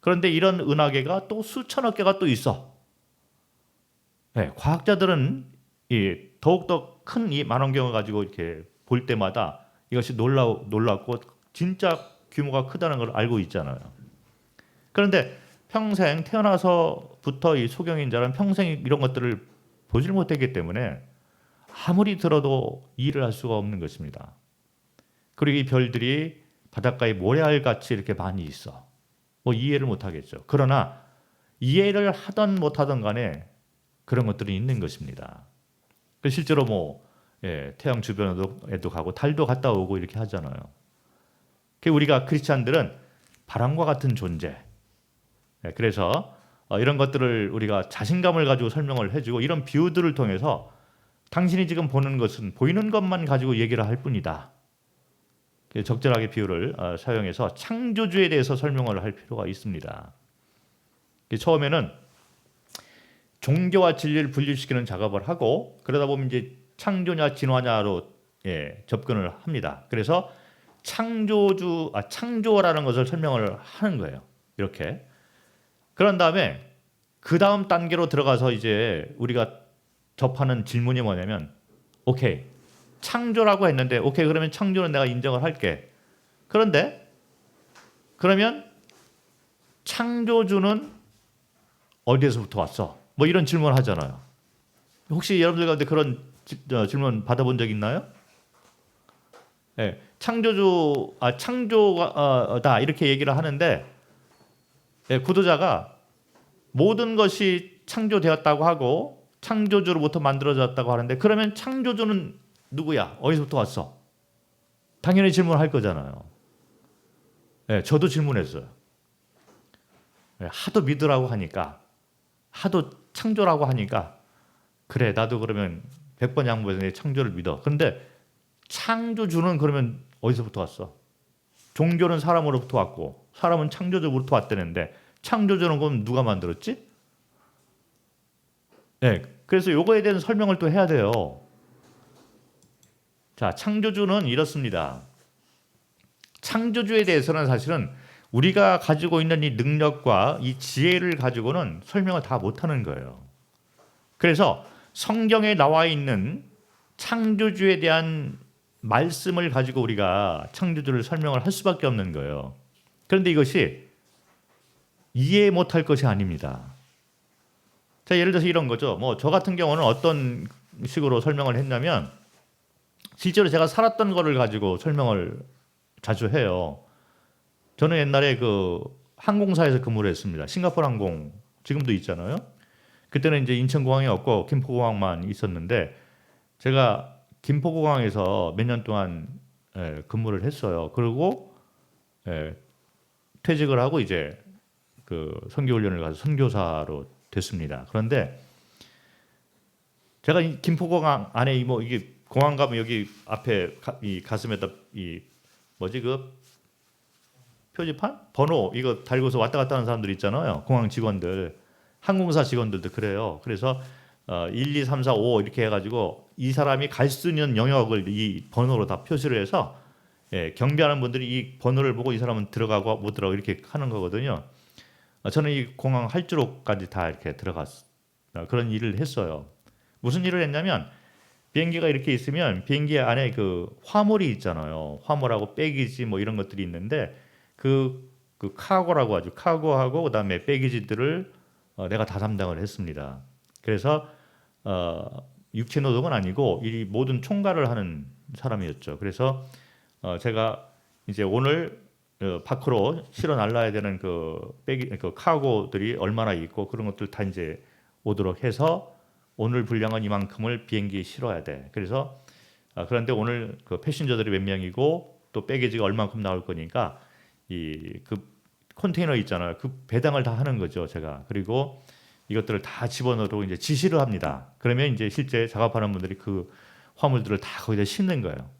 그런데 이런 은하계가 또 수천억 개가 또 있어. 네, 과학자들은 더욱더 큰 이 만원경을 가지고 이렇게 볼 때마다 이것이 놀랍고 진짜 규모가 크다는 걸 알고 있잖아요. 그런데 평생 태어나서부터 이 소경인자는 평생 이런 것들을 보질 못했기 때문에 아무리 들어도 이해를 할 수가 없는 것입니다. 그리고 이 별들이 바닷가에 모래알같이 이렇게 많이 있어. 뭐 이해를 못하겠죠. 그러나 이해를 하든 못하든 간에 그런 것들이 있는 것입니다. 실제로 태양 주변에도 가고 달도 갔다 오고 이렇게 하잖아요. 우리가 크리스찬들은 바람과 같은 존재. 그래서 이런 것들을 우리가 자신감을 가지고 설명을 해주고 이런 비유들을 통해서 당신이 지금 보는 것은 보이는 것만 가지고 얘기를 할 뿐이다. 적절하게 비유를 사용해서 창조주에 대해서 설명을 할 필요가 있습니다. 처음에는 종교와 진리를 분리시키는 작업을 하고 그러다 보면 이제 창조냐 진화냐로 접근을 합니다. 그래서 창조라는 것을 설명을 하는 거예요. 이렇게. 그런 다음에 그 다음 단계로 들어가서 이제 우리가 접하는 질문이 뭐냐면 오케이. 창조라고 했는데 오케이 그러면 창조는 내가 인정을 할게. 그런데 그러면 창조주는 어디에서부터 왔어? 뭐 이런 질문을 하잖아요. 혹시 여러분들 가운데 그런 질문 받아본 적 있나요? 네, 창조다 이렇게 얘기를 하는데 구도자가 모든 것이 창조되었다고 하고 창조주로부터 만들어졌다고 하는데 그러면 창조주는 누구야? 어디서부터 왔어? 당연히 질문할 거잖아요. 네, 저도 질문했어요. 네, 하도 믿으라고 하니까 하도 창조라고 하니까 그래 나도 그러면 100번 양보해서 내 창조를 믿어. 그런데 창조주는 그러면 어디서부터 왔어? 종교는 사람으로부터 왔고 사람은 창조주로부터 왔다는데 창조주는 그럼 누가 만들었지? 네, 그래서 요거에 대한 설명을 또 해야 돼요. 자, 창조주는 이렇습니다. 창조주에 대해서는 사실은 우리가 가지고 있는 이 능력과 이 지혜를 가지고는 설명을 다 못하는 거예요. 그래서 성경에 나와 있는 창조주에 대한 말씀을 가지고 우리가 창조주를 설명을 할 수밖에 없는 거예요. 그런데 이것이 이해 못할 것이 아닙니다. 자, 예를 들어서 이런 거죠. 뭐 저 같은 경우는 어떤 식으로 설명을 했냐면 실제로 제가 살았던 거를 가지고 설명을 자주 해요. 저는 옛날에 그 항공사에서 근무를 했습니다. 싱가포르 항공 지금도 있잖아요. 그때는 이제 인천공항이 없고 김포공항만 있었는데 제가 김포공항에서 몇 년 동안 근무를 했어요. 그리고 퇴직을 하고 이제 그 선교훈련을 가서 선교사로 됐습니다. 그런데 제가 이 김포공항 안에 뭐 이게 공항 가면 여기 앞에 이 가슴에다 이 뭐지 그 표지판 번호 이거 달고서 왔다 갔다 하는 사람들 있잖아요. 공항 직원들, 항공사 직원들도 그래요. 그래서 1, 2, 3, 4, 5 이렇게 해가지고 이 사람이 갈 수 있는 영역을 이 번호로 다 표시를 해서 경비하는 분들이 이 번호를 보고 이 사람은 들어가고 못 들어가고 이렇게 하는 거거든요. 저는 이 공항 활주로까지 다 이렇게 들어갔 그런 일을 했어요. 무슨 일을 했냐면 비행기가 이렇게 있으면 비행기 안에 그 화물이 있잖아요. 화물하고 백이지 뭐 이런 것들이 있는데 그 카고라고 하죠. 카고하고 그다음에 백이지들을 내가 다 담당을 했습니다. 그래서 육체 노동은 아니고 이 모든 총괄을 하는 사람이었죠. 그래서 제가 이제 오늘 밖으로 실어 날라야 되는 그 카고들이 얼마나 있고 그런 것들 다 이제 오도록 해서 오늘 분량은 이만큼을 비행기에 실어야 돼. 그래서 그런데 오늘 그 패신저들이 몇 명이고 또 백이지가 얼마큼 나올 거니까 이 그 컨테이너 있잖아요. 그 배당을 다 하는 거죠, 제가. 그리고 이것들을 다 집어넣으라고 이제 지시를 합니다. 그러면 이제 실제 작업하는 분들이 그 화물들을 다 거기다 싣는 거예요.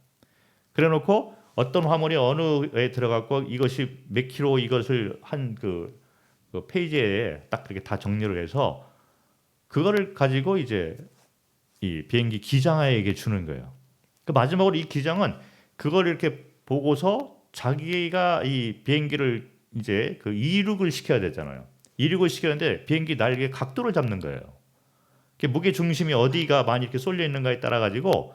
그래놓고 어떤 화물이 어느에 들어갔고 이것이 몇 킬로 이것을 한 그 페이지에 딱 그렇게 다 정리를 해서 그거를 가지고 이제 이 비행기 기장에게 주는 거예요. 그 마지막으로 이 기장은 그걸 이렇게 보고서 자기가 이 비행기를 이제 그 이륙을 시켜야 되잖아요. 이륙을 시켰는데 비행기 날개 각도를 잡는 거예요. 무게 중심이 어디가 많이 이렇게 쏠려 있는가에 따라 가지고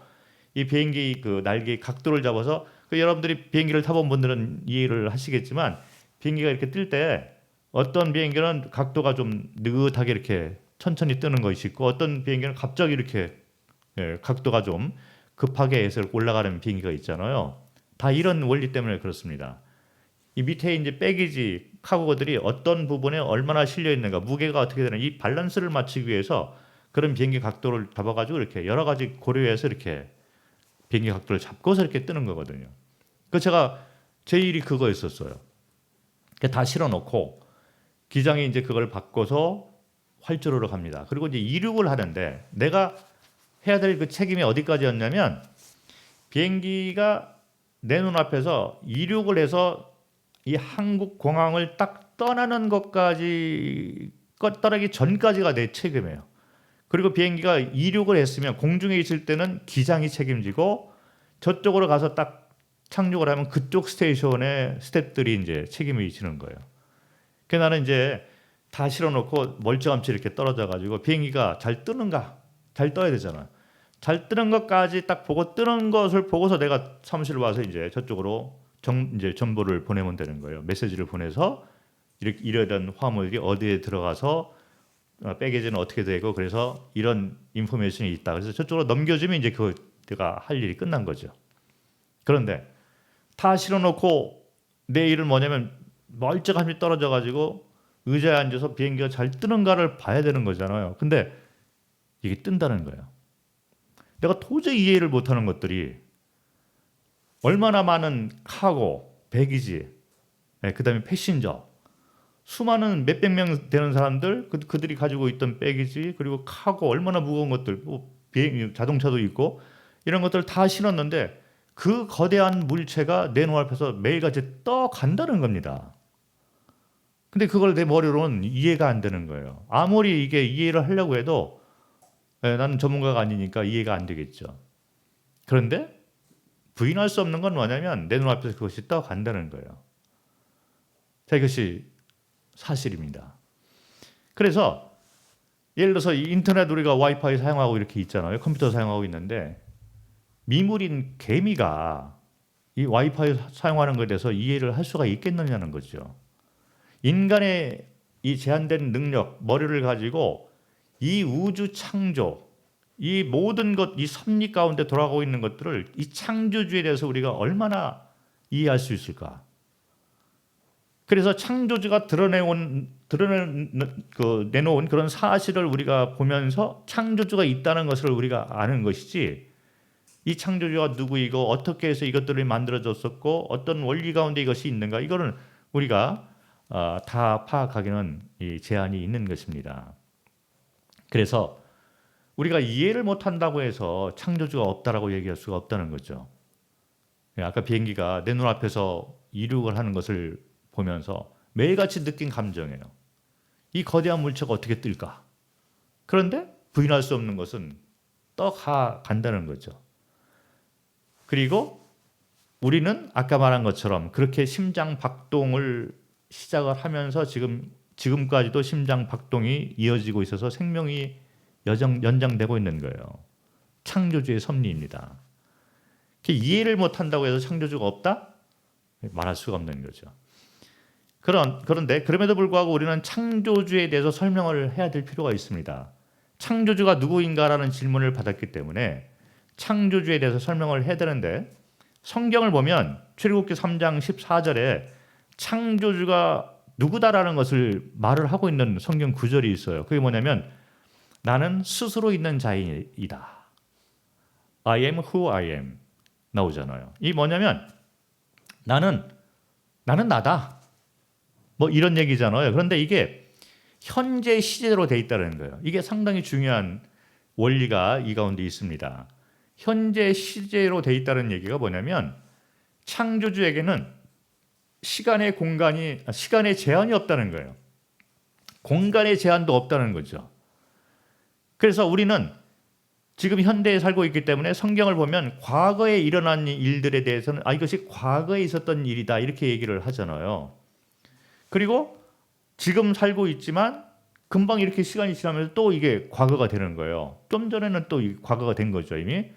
이 비행기 그 날개 각도를 잡아서 여러분들이 비행기를 타본 분들은 이해를 하시겠지만 비행기가 이렇게 뜰 때 어떤 비행기는 각도가 좀 느긋하게 이렇게 천천히 뜨는 것이 있고 어떤 비행기는 갑자기 이렇게 각도가 좀 급하게 해서 올라가는 비행기가 있잖아요. 다 이런 원리 때문에 그렇습니다. 이 밑에 이제 백이지 카고들이 어떤 부분에 얼마나 실려 있는가, 무게가 어떻게 되는 이 밸런스를 맞추기 위해서 그런 비행기 각도를 잡아가지고 이렇게 여러 가지 고려해서 이렇게 비행기 각도를 잡고서 이렇게 뜨는 거거든요. 그 제가 제 일이 그거였었어요. 다 실어놓고 기장이 이제 그걸 바꿔서 활주로로 갑니다. 그리고 이제 이륙을 하는데 내가 해야 될 그 책임이 어디까지였냐면 비행기가 내 눈앞에서 이륙을 해서 이 한국 공항을 딱 떠나는 것까지 떠나기 전까지가 내 책임이에요. 그리고 비행기가 이륙을 했으면 공중에 있을 때는 기장이 책임지고 저쪽으로 가서 딱 착륙을 하면 그쪽 스테이션의 스태프들이 이제 책임을 지는 거예요. 그래서 나는 이제 다 실어놓고 멀찌감치 이렇게 떨어져 가지고 비행기가 잘 뜨는가 잘 떠야 되잖아. 잘 뜨는 것까지 딱 보고 뜨는 것을 보고서 내가 사무실 와서 이제 저쪽으로 이제 정보를 보내면 되는 거예요. 메시지를 보내서 이러던 화물이 어디에 들어가서 백에지는 어떻게 되고 그래서 이런 인포메이션이 있다. 그래서 저쪽으로 넘겨주면 이제 내가 할 일이 끝난 거죠. 그런데 다 실어놓고 내 일은 뭐냐면 멀쩡함이 떨어져 가지고 의자에 앉아서 비행기가 잘 뜨는가를 봐야 되는 거잖아요. 근데 이게 뜬다는 거예요. 내가 도저히 이해를 못하는 것들이 얼마나 많은 카고, 배기지, 그다음에 패신저 수많은 몇백 명 되는 사람들 그들이 가지고 있던 배기지 그리고 카고 얼마나 무거운 것들 뭐 비행 자동차도 있고 이런 것들을 다 실었는데 그 거대한 물체가 내 눈앞에서 매일같이 떠간다는 겁니다. 근데 그걸 내 머리로는 이해가 안 되는 거예요. 아무리 이게 이해를 하려고 해도 나는 전문가가 아니니까 이해가 안 되겠죠. 그런데 부인할 수 없는 건 뭐냐면 내 눈앞에서 그것이 떠간다는 거예요. 자, 이것이 사실입니다. 그래서 예를 들어서 인터넷 우리가 와이파이 사용하고 이렇게 있잖아요. 컴퓨터 사용하고 있는데 미물인 개미가 이 와이파이 사용하는 것에 대해서 이해를 할 수가 있겠느냐는 거죠. 인간의 이 제한된 능력, 머리를 가지고 이 우주 창조, 이 모든 것, 이 섭리 가운데 돌아가고 있는 것들을 이 창조주에 대해서 우리가 얼마나 이해할 수 있을까? 그래서 창조주가 내놓은 그런 사실을 우리가 보면서 창조주가 있다는 것을 우리가 아는 것이지 이 창조주가 누구이고 어떻게 해서 이것들이 만들어졌었고 어떤 원리 가운데 이것이 있는가 이거는 우리가 다 파악하기는 제한이 있는 것입니다. 그래서 우리가 이해를 못한다고 해서 창조주가 없다라고 얘기할 수가 없다는 거죠. 아까 비행기가 내 눈앞에서 이륙을 하는 것을 보면서 매일같이 느낀 감정이에요. 이 거대한 물체가 어떻게 뜰까? 그런데 부인할 수 없는 것은 간다는 거죠. 그리고 우리는 아까 말한 것처럼 그렇게 심장 박동을 시작을 하면서 지금까지도 심장 박동이 이어지고 있어서 생명이 연장되고 있는 거예요. 창조주의 섭리입니다. 이해를 못한다고 해서 창조주가 없다? 말할 수가 없는 거죠. 그런데 그럼에도 불구하고 우리는 창조주에 대해서 설명을 해야 될 필요가 있습니다. 창조주가 누구인가라는 질문을 받았기 때문에 창조주에 대해서 설명을 해야 되는데 성경을 보면 출애굽기 3장 14절에 창조주가 누구다라는 것을 말을 하고 있는 성경 구절이 있어요. 그게 뭐냐면 나는 스스로 있는 자이다. I am who I am 나오잖아요. 이 뭐냐면 나는 나다. 뭐 이런 얘기잖아요. 그런데 이게 현재 시제로 돼 있다는 거예요. 이게 상당히 중요한 원리가 이 가운데 있습니다. 현재 시제로 돼 있다는 얘기가 뭐냐면 창조주에게는 시간의 제한이 없다는 거예요. 공간의 제한도 없다는 거죠. 그래서 우리는 지금 현대에 살고 있기 때문에 성경을 보면 과거에 일어난 일들에 대해서는 이것이 과거에 있었던 일이다 이렇게 얘기를 하잖아요. 그리고 지금 살고 있지만 금방 이렇게 시간이 지나면서 또 이게 과거가 되는 거예요. 좀 전에는 또 과거가 된 거죠 이미.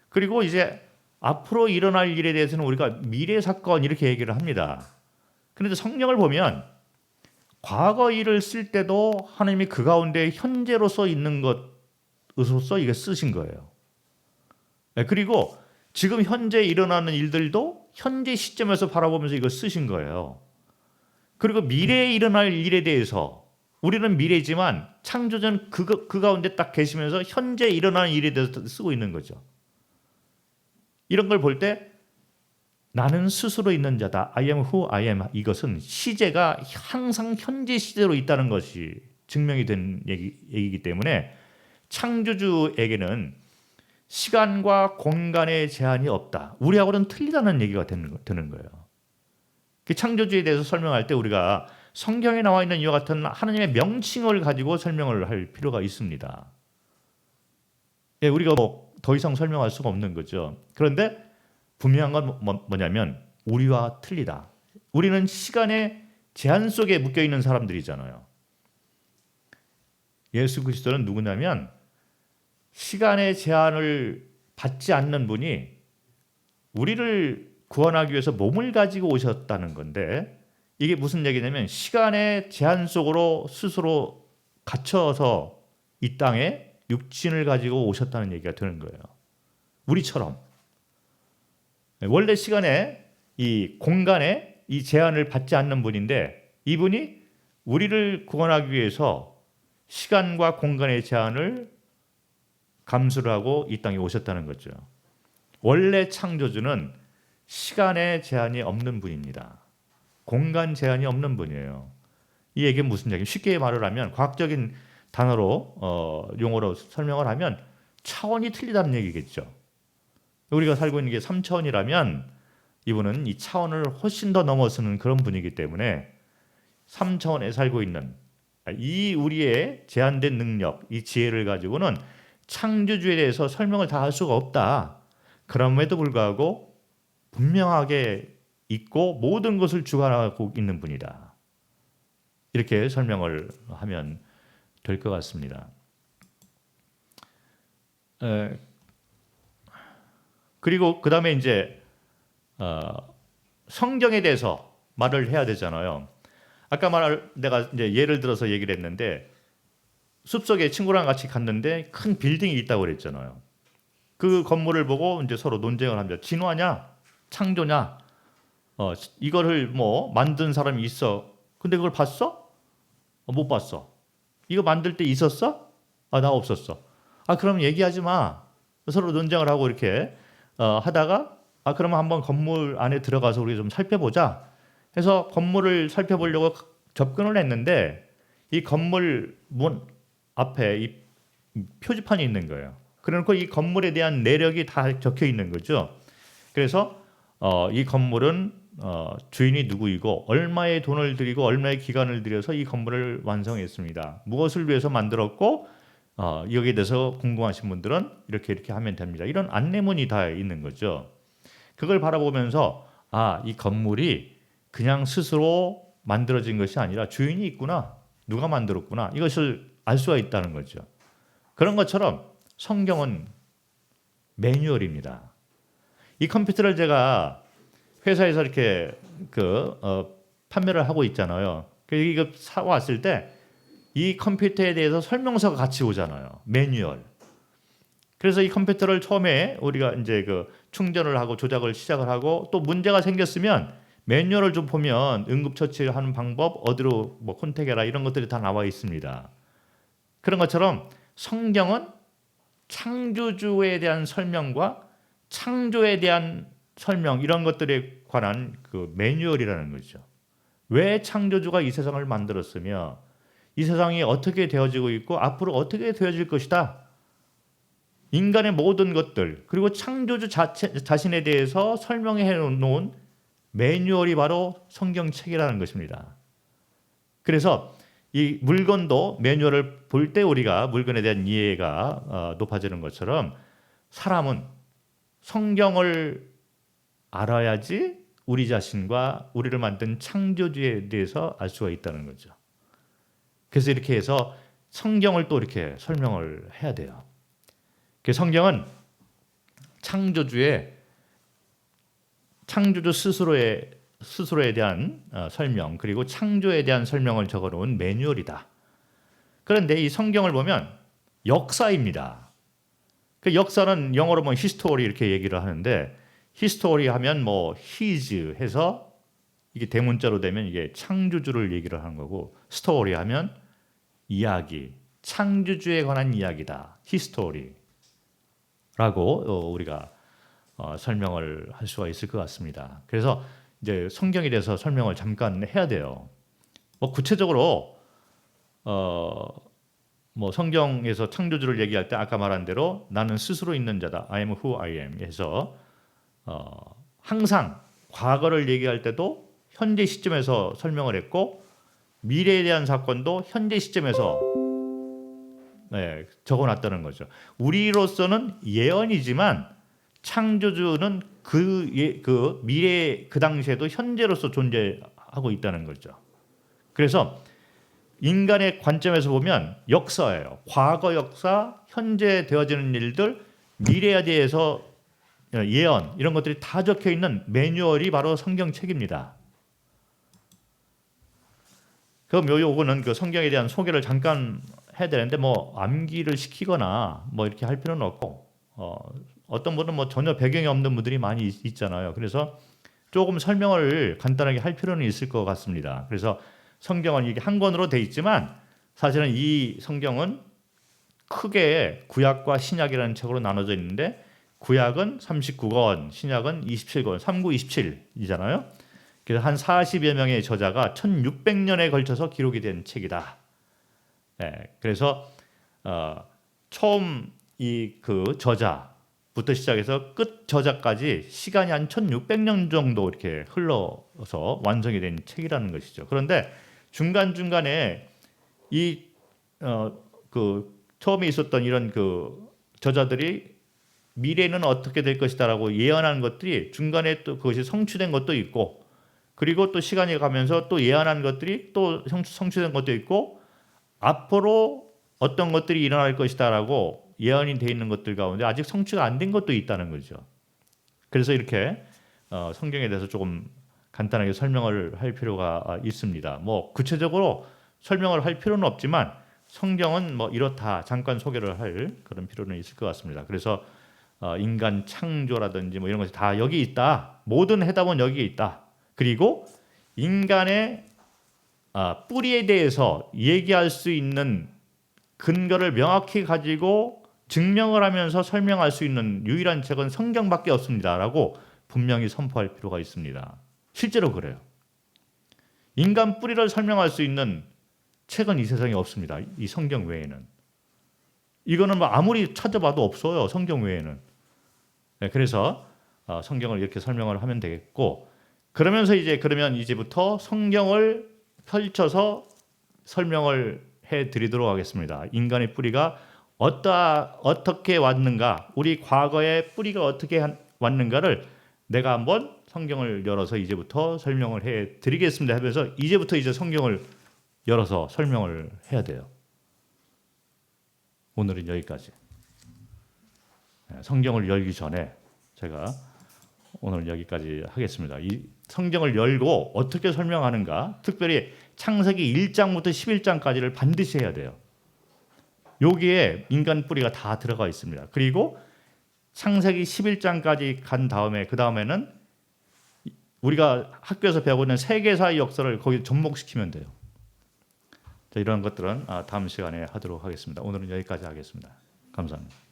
그리고 이제 앞으로 일어날 일에 대해서는 우리가 미래 사건 이렇게 얘기를 합니다. 그런데 성경을 보면 과거 일을 쓸 때도 하나님이 그 가운데 현재로 써 있는 것으로서 이게 쓰신 거예요. 그리고 지금 현재 일어나는 일들도 현재 시점에서 바라보면서 이걸 쓰신 거예요. 그리고 미래에 일어날 일에 대해서 우리는 미래지만 창조주는 그 가운데 딱 계시면서 현재 일어나는 일에 대해서 쓰고 있는 거죠. 이런 걸 볼 때 나는 스스로 있는 자다. I am who I am. 이것은 시제가 항상 현재 시제로 있다는 것이 증명이 된 얘기이기 때문에 창조주에게는 시간과 공간의 제한이 없다. 우리하고는 틀리다는 얘기가 되는 거예요. 창조주에 대해서 설명할 때 우리가 성경에 나와 있는 이와 같은 하나님의 명칭을 가지고 설명을 할 필요가 있습니다. 우리가 더 이상 설명할 수가 없는 거죠. 그런데 분명한 건 뭐냐면 우리와 틀리다. 우리는 시간의 제한 속에 묶여 있는 사람들이잖아요. 예수 그리스도는 누구냐면 시간의 제한을 받지 않는 분이 우리를 구원하기 위해서 몸을 가지고 오셨다는 건데 이게 무슨 얘기냐면 시간의 제한 속으로 스스로 갇혀서 이 땅에 육신을 가지고 오셨다는 얘기가 되는 거예요. 우리처럼. 원래 시간에 이 공간에 이 제한을 받지 않는 분인데 이분이 우리를 구원하기 위해서 시간과 공간의 제한을 감수를 하고 이 땅에 오셨다는 거죠. 원래 창조주는 시간의 제한이 없는 분입니다. 공간 제한이 없는 분이에요. 이 얘기는 무슨 얘기? 쉽게 말을 하면 과학적인 단어로 용어로 설명을 하면 차원이 틀리다는 얘기겠죠. 우리가 살고 있는 게 3차원이라면 이분은 이 차원을 훨씬 더 넘어서는 그런 분이기 때문에 3차원에 살고 있는 이 우리의 제한된 능력, 이 지혜를 가지고는 창조주에 대해서 설명을 다 할 수가 없다. 그럼에도 불구하고 분명하게 있고 모든 것을 주관하고 있는 분이다. 이렇게 설명을 하면 될 것 같습니다. 그리고 그 다음에 이제 성경에 대해서 말을 해야 되잖아요. 아까 내가 이제 예를 들어서 얘기를 했는데 숲속에 친구랑 같이 갔는데 큰 빌딩이 있다고 그랬잖아요. 그 건물을 보고 이제 서로 논쟁을 합니다. 진화냐, 창조냐, 이거를 뭐 만든 사람이 있어. 근데 그걸 봤어? 못 봤어. 이거 만들 때 있었어? 나 없었어. 그럼 얘기하지 마. 서로 논쟁을 하고 이렇게 하다가 그러면 한번 건물 안에 들어가서 우리 좀 살펴보자. 해서 건물을 살펴보려고 접근을 했는데 이 건물 문 앞에 이 표지판이 있는 거예요. 그러니까 이 건물에 대한 내력이 다 적혀 있는 거죠. 그래서 이 건물은 주인이 누구이고 얼마의 돈을 들이고 얼마의 기간을 들여서 이 건물을 완성했습니다. 무엇을 위해서 만들었고 여기에 대해서 궁금하신 분들은 이렇게 하면 됩니다. 이런 안내문이 다 있는 거죠. 그걸 바라보면서 이 건물이 그냥 스스로 만들어진 것이 아니라 주인이 있구나. 누가 만들었구나. 이것을 알 수가 있다는 거죠. 그런 것처럼 성경은 매뉴얼입니다. 이 컴퓨터를 제가 회사에서 이렇게 판매를 하고 있잖아요. 이거 사왔을 때 이 컴퓨터에 대해서 설명서가 같이 오잖아요. 매뉴얼. 그래서 이 컴퓨터를 처음에 우리가 이제 충전을 하고 조작을 시작을 하고 또 문제가 생겼으면 매뉴얼을 좀 보면 응급처치를 하는 방법, 어디로 뭐 컨택해라 이런 것들이 다 나와 있습니다. 그런 것처럼 성경은 창조주에 대한 설명과 창조에 대한 설명 이런 것들에 관한 그 매뉴얼이라는 거죠. 왜 창조주가 이 세상을 만들었으며 이 세상이 어떻게 되어지고 있고 앞으로 어떻게 되어질 것이다. 인간의 모든 것들 그리고 창조주 자신에 대해서 설명해 놓은 매뉴얼이 바로 성경책이라는 것입니다. 그래서 이 물건도 매뉴얼을 볼 때 우리가 물건에 대한 이해가 높아지는 것처럼 사람은 성경을 알아야지 우리 자신과 우리를 만든 창조주에 대해서 알 수가 있다는 거죠. 그래서 이렇게 해서 성경을 또 이렇게 설명을 해야 돼요. 성경은 창조주 스스로에 대한 설명 그리고 창조에 대한 설명을 적어놓은 매뉴얼이다. 그런데 이 성경을 보면 역사입니다. 그 역사는 영어로 보면 history 이렇게 얘기를 하는데 history 하면 뭐 his 해서 이게 대문자로 되면 이게 창조주를 얘기를 하는 거고 스토리 하면 이야기, 창조주에 관한 이야기다. 히스토리라고 우리가 설명을 할 수가 있을 것 같습니다. 그래서 이제 성경에 대해서 설명을 잠깐 해야 돼요. 뭐 구체적으로 뭐 성경에서 창조주를 얘기할 때 아까 말한 대로 나는 스스로 있는 자다. I am who I am 해서 항상 과거를 얘기할 때도 현재 시점에서 설명을 했고 미래에 대한 사건도 현재 시점에서 적어놨다는 거죠. 우리로서는 예언이지만 창조주는 그 미래 그 당시에도 현재로서 존재하고 있다는 거죠. 그래서 인간의 관점에서 보면 역사예요. 과거 역사, 현재 되어지는 일들, 미래에 대해서 예언 이런 것들이 다 적혀 있는 매뉴얼이 바로 성경책입니다. 그럼 요거는 그 성경에 대한 소개를 잠깐 해야 되는데 뭐 암기를 시키거나 뭐 이렇게 할 필요는 없고 어떤 분은 뭐 전혀 배경이 없는 분들이 많이 있잖아요. 그래서 조금 설명을 간단하게 할 필요는 있을 것 같습니다. 그래서 성경은 이게 한 권으로 돼 있지만 사실은 이 성경은 크게 구약과 신약이라는 책으로 나눠져 있는데 구약은 39권, 신약은 27권, 39, 27이잖아요. 그래서 한 40여 명의 저자가 1600년에 걸쳐서 기록이 된 책이다. 그래서 처음 이 그 저자부터 시작해서 끝 저자까지 시간이 한 1600년 정도 이렇게 흘러서 완성이 된 책이라는 것이죠. 그런데 중간중간에 이 그 처음에 있었던 이런 그 저자들이 미래는 어떻게 될 것이다라고 예언한 것들이 중간에 또 그것이 성취된 것도 있고, 그리고 또 시간이 가면서 또 예언한 것들이 또 성취된 것도 있고, 앞으로 어떤 것들이 일어날 것이다라고 예언이 돼 있는 것들 가운데 아직 성취가 안 된 것도 있다는 거죠. 그래서 이렇게 성경에 대해서 조금 간단하게 설명을 할 필요가 있습니다. 뭐 구체적으로 설명을 할 필요는 없지만 성경은 뭐 이렇다 잠깐 소개를 할 그런 필요는 있을 것 같습니다. 그래서 인간 창조라든지 뭐 이런 것이 다 여기 있다. 모든 해답은 여기에 있다. 그리고 인간의 뿌리에 대해서 얘기할 수 있는 근거를 명확히 가지고 증명을 하면서 설명할 수 있는 유일한 책은 성경밖에 없습니다라고 분명히 선포할 필요가 있습니다. 실제로 그래요. 인간 뿌리를 설명할 수 있는 책은 이 세상에 없습니다. 이 성경 외에는. 이거는 뭐 아무리 찾아봐도 없어요. 성경 외에는. 그래서 성경을 이렇게 설명을 하면 되겠고, 그러면서 그러면 이제부터 성경을 펼쳐서 설명을 해드리도록 하겠습니다. 인간의 뿌리가 어떻게 왔는가, 우리 과거의 뿌리가 어떻게 왔는가를 내가 한번 성경을 열어서 이제부터 설명을 해드리겠습니다 하면서 이제부터 이제 성경을 열어서 설명을 해야 돼요. 오늘은 여기까지. 성경을 열기 전에 제가 오늘 여기까지 하겠습니다. 이 성경을 열고 어떻게 설명하는가, 특별히 창세기 1장부터 11장까지를 반드시 해야 돼요. 여기에 인간 뿌리가 다 들어가 있습니다. 그리고 창세기 11장까지 간 다음에 그 다음에는 우리가 학교에서 배우고 있는 세계사의 역사를 거기 접목시키면 돼요. 자, 이런 것들은 다음 시간에 하도록 하겠습니다. 오늘은 여기까지 하겠습니다. 감사합니다.